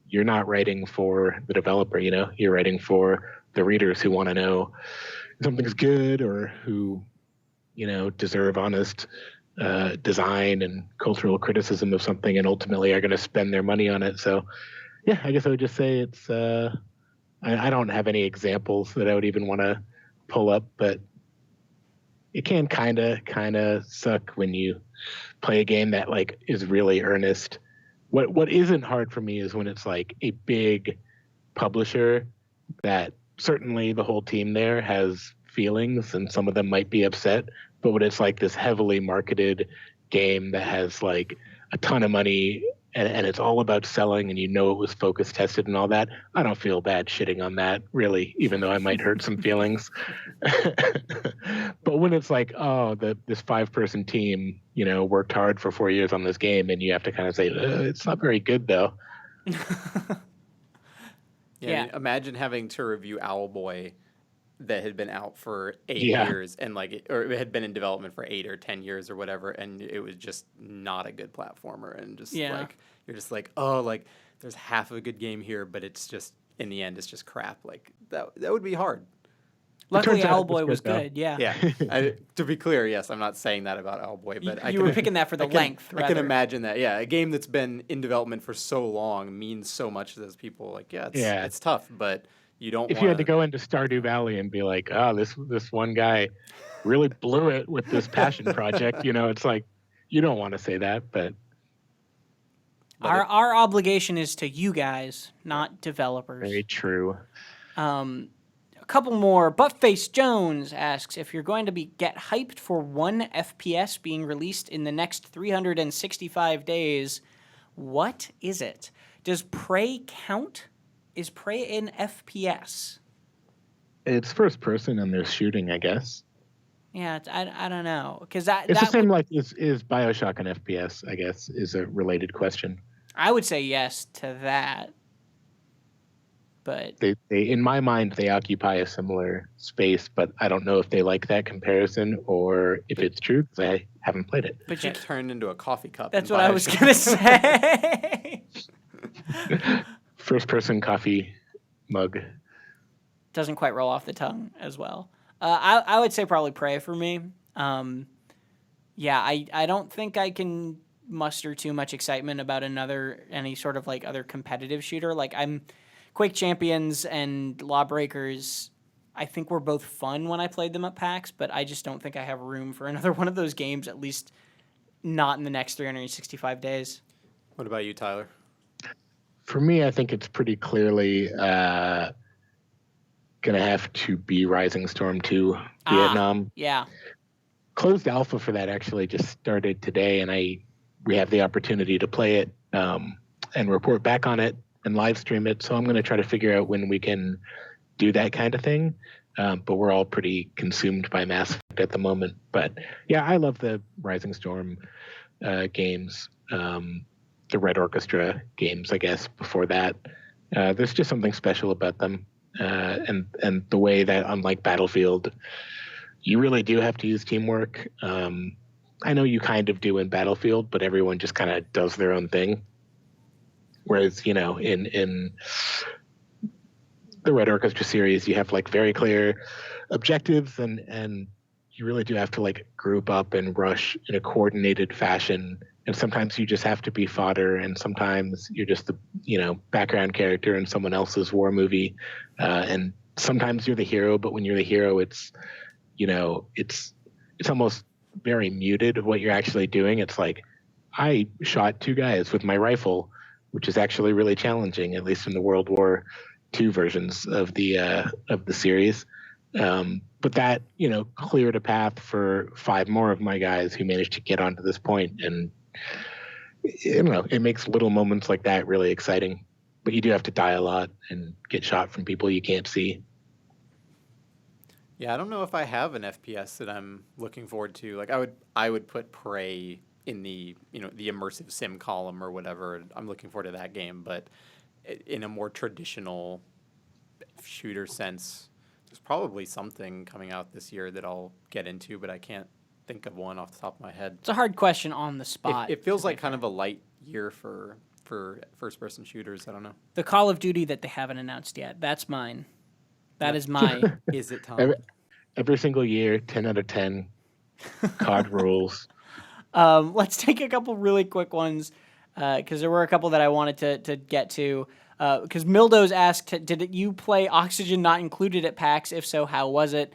you're not writing for the developer, you're writing for the readers who want to know if something's good or who deserve honest design and cultural criticism of something, and ultimately are going to spend their money on it. So, yeah, I guess I would just say it's. I don't have any examples that I would even want to pull up, but it can kind of suck when you play a game that like is really earnest. What isn't hard for me is when it's like a big publisher that certainly the whole team there has feelings and some of them might be upset, but when it's like this heavily marketed game that has like a ton of money and it's all about selling and it was focus tested and all that, I don't feel bad shitting on that really, even though I might hurt some feelings. But when it's like, oh, this 5-person team, worked hard for 4 years on this game, and you have to kind of say, it's not very good though. Yeah. I mean, imagine having to review Owlboy that had been out for 8 Yeah. years and or it had been in development for 8 or 10 years or whatever, and it was just not a good platformer, and just like you're just like, oh, like there's half of a good game here, but it's just in the end it's just crap. Like that would be hard. Luckily, Owlboy was good. Yeah. Yeah. To be clear, yes, I'm not saying that about Owlboy, but you were picking that for the length. I can imagine that. Yeah, a game that's been in development for so long means so much to those people. Like, it's tough, but you don't. If you had to go into Stardew Valley and be like, oh, this one guy really blew it with this passion project, it's like you don't want to say that, but our obligation is to you guys, not developers. Very true. A couple more. Buttface Jones asks, if you're going to get hyped for one FPS being released in the next 365 days, what is it? Does Prey count? Is Prey in FPS? It's first person and there's shooting, I guess. Yeah, I don't know, because it's the same. Like, is BioShock an FPS? I guess is a related question. I would say yes to that, but they in my mind they occupy a similar space, but I don't know if they like that comparison or if it's true because I haven't played it. But you turned into a coffee cup. That's what I was gonna say. First person coffee mug. Doesn't quite roll off the tongue as well. I would say probably Prey for me. I don't think I can muster too much excitement about any sort of like other competitive shooter. Like Quake Champions and Lawbreakers, I think were both fun when I played them at PAX, but I just don't think I have room for another one of those games, at least not in the next 365 days. What about you, Tyler? For me, I think it's pretty clearly going to have to be Rising Storm 2 Vietnam. Yeah. Closed alpha for that actually just started today, and we have the opportunity to play it and report back on it and live stream it. So I'm going to try to figure out when we can do that kind of thing. But we're all pretty consumed by Mass Effect at the moment. But yeah, I love the Rising Storm games. The Red Orchestra games, I guess, before that. There's just something special about them. And the way that, unlike Battlefield, you really do have to use teamwork. I know you kind of do in Battlefield, but everyone just kind of does their own thing. Whereas, in the Red Orchestra series, you have like very clear objectives and you really do have to like group up and rush in a coordinated fashion. And sometimes you just have to be fodder, and sometimes you're just the background character in someone else's war movie. And sometimes you're the hero, but when you're the hero, it's almost very muted what you're actually doing. It's like, I shot 2 guys with my rifle, which is actually really challenging, at least in the World War II versions of the series. But that, cleared a path for 5 more of my guys who managed to get onto this point. And, it makes little moments like that really exciting. But you do have to die a lot and get shot from people you can't see. Yeah, I don't know if I have an FPS that I'm looking forward to. Like I would put Prey in the the immersive sim column or whatever. I'm looking forward to that game, but in a more traditional shooter sense, there's probably something coming out this year that I'll get into, but I can't think of one off the top of my head. It's a hard question on the spot. It feels like kind of a light year for first-person shooters. I don't know. The Call of Duty that they haven't announced yet. That's mine. That is my. Is it, Tom? Every single year, 10 out of 10. COD rules. Let's take a couple really quick ones because there were a couple that I wanted to get to. Because Mildo's asked, did you play Oxygen Not Included at PAX? If so, how was it?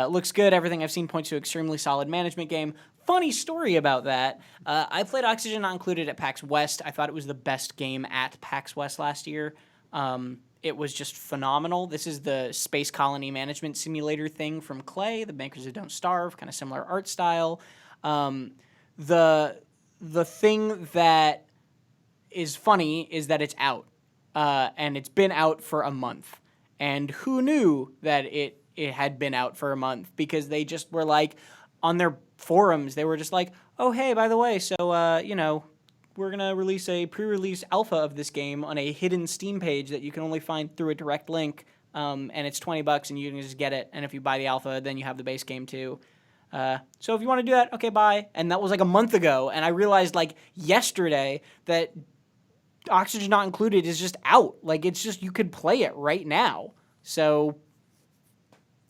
Looks good. Everything I've seen points to extremely solid management game. Funny story about that. I played Oxygen Not Included at PAX West. I thought it was the best game at PAX West last year. It was just phenomenal. This is the space colony management simulator thing from Clay, the makers of Don't Starve, kind of similar art style. The thing that is funny is that it's out, and it's been out for a month. And who knew that it had been out for a month? Because they just were like, on their forums, they were just like, oh, hey, by the way, so, we're going to release a pre-release alpha of this game on a hidden Steam page that you can only find through a direct link, and it's $20 and you can just get it. And if you buy the alpha, then you have the base game too. So if you want to do that, okay, bye. And that was like a month ago, and I realized like yesterday that Oxygen Not Included is just out. Like it's just, you could play it right now. So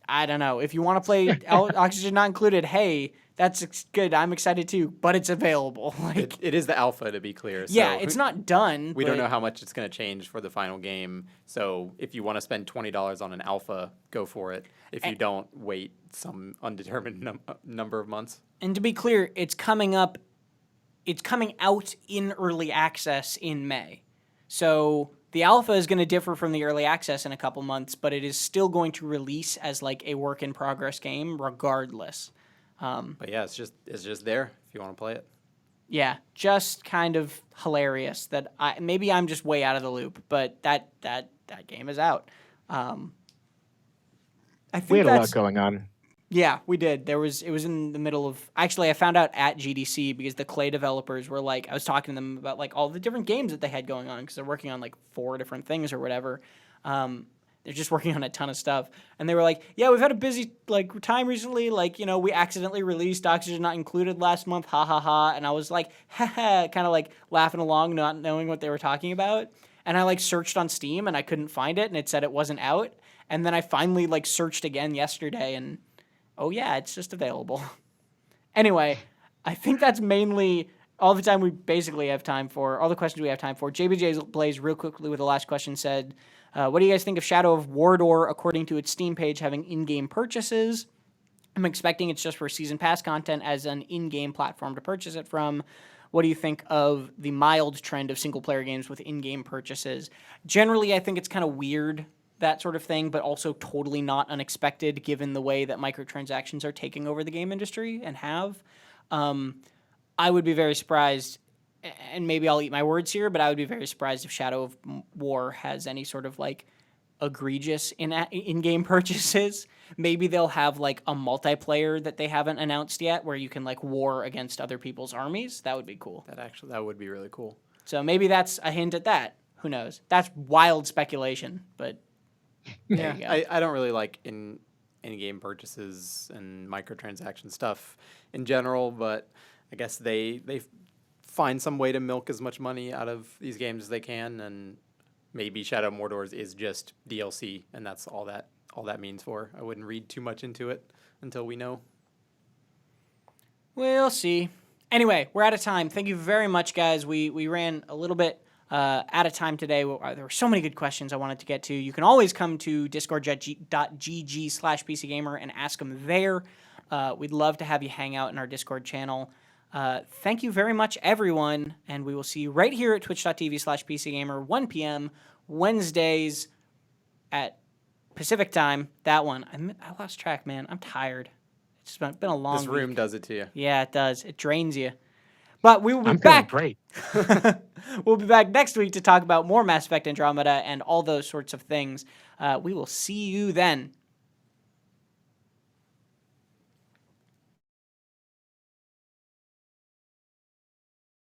I don't know. If you want to play Oxygen Not Included, hey, that's good. I'm excited too, but it's available. Like it is the alpha, to be clear. So yeah, it's not done. We don't know how much it's going to change for the final game. So if you want to spend $20 on an alpha, go for it. If you don't, wait some undetermined number of months. And to be clear, it's coming up. It's coming out in early access in May. So the alpha is going to differ from the early access in a couple months, but it is still going to release as like a work in progress game regardless. But yeah, it's just there if you want to play it. Yeah, just kind of hilarious that maybe I'm just way out of the loop, but that game is out. I think we had a lot going on. Yeah, we did. It was in the middle of, actually I found out at GDC because the Clay developers were like, I was talking to them about like all the different games that they had going on because they're working on like 4 different things or whatever. They're just working on a ton of stuff. And they were like, yeah, we've had a busy like time recently. Like, we accidentally released Oxygen Not Included last month. Ha ha ha. And I was like, ha ha, kind of like laughing along, not knowing what they were talking about. And I like searched on Steam and I couldn't find it and it said it wasn't out. And then I finally like searched again yesterday and oh yeah, it's just available. Anyway, I think that's mainly all the time we basically have time for, all the questions we have time for. JBJ Blaze real quickly with the last question said, what do you guys think of Shadow of Mordor according to its Steam page having in-game purchases? I'm expecting it's just for season pass content as an in-game platform to purchase it from. What do you think of the mild trend of single-player games with in-game purchases? Generally, I think it's kind of weird, that sort of thing, but also totally not unexpected given the way that microtransactions are taking over the game industry and have. I would be very surprised, and maybe I'll eat my words here, but I would be very surprised if Shadow of War has any sort of like egregious in-game purchases. Maybe they'll have like a multiplayer that they haven't announced yet where you can like war against other people's armies. That would be cool. That would be really cool. So maybe that's a hint at that. Who knows? That's wild speculation, but there you go. I don't really like in-game purchases and microtransaction stuff in general, but I guess they find some way to milk as much money out of these games as they can, and maybe Shadow of Mordor is just DLC, and that's all that means for. I wouldn't read too much into it until we know. We'll see. Anyway, we're out of time. Thank you very much, guys. We ran a little bit out of time today. There were so many good questions I wanted to get to. You can always come to discord.gg/PCGamer and ask them there. We'd love to have you hang out in our Discord channel. Thank you very much, everyone, and we will see you right here at twitch.tv/PCGamer, 1 p.m. Wednesdays at Pacific time. That one. I lost track, man. I'm tired. It's been a long This room week. does it to you. Yeah, it does. It drains you. But we will be I'm feeling back. great. We'll be back next week to talk about more Mass Effect Andromeda and all those sorts of things. We will see you then.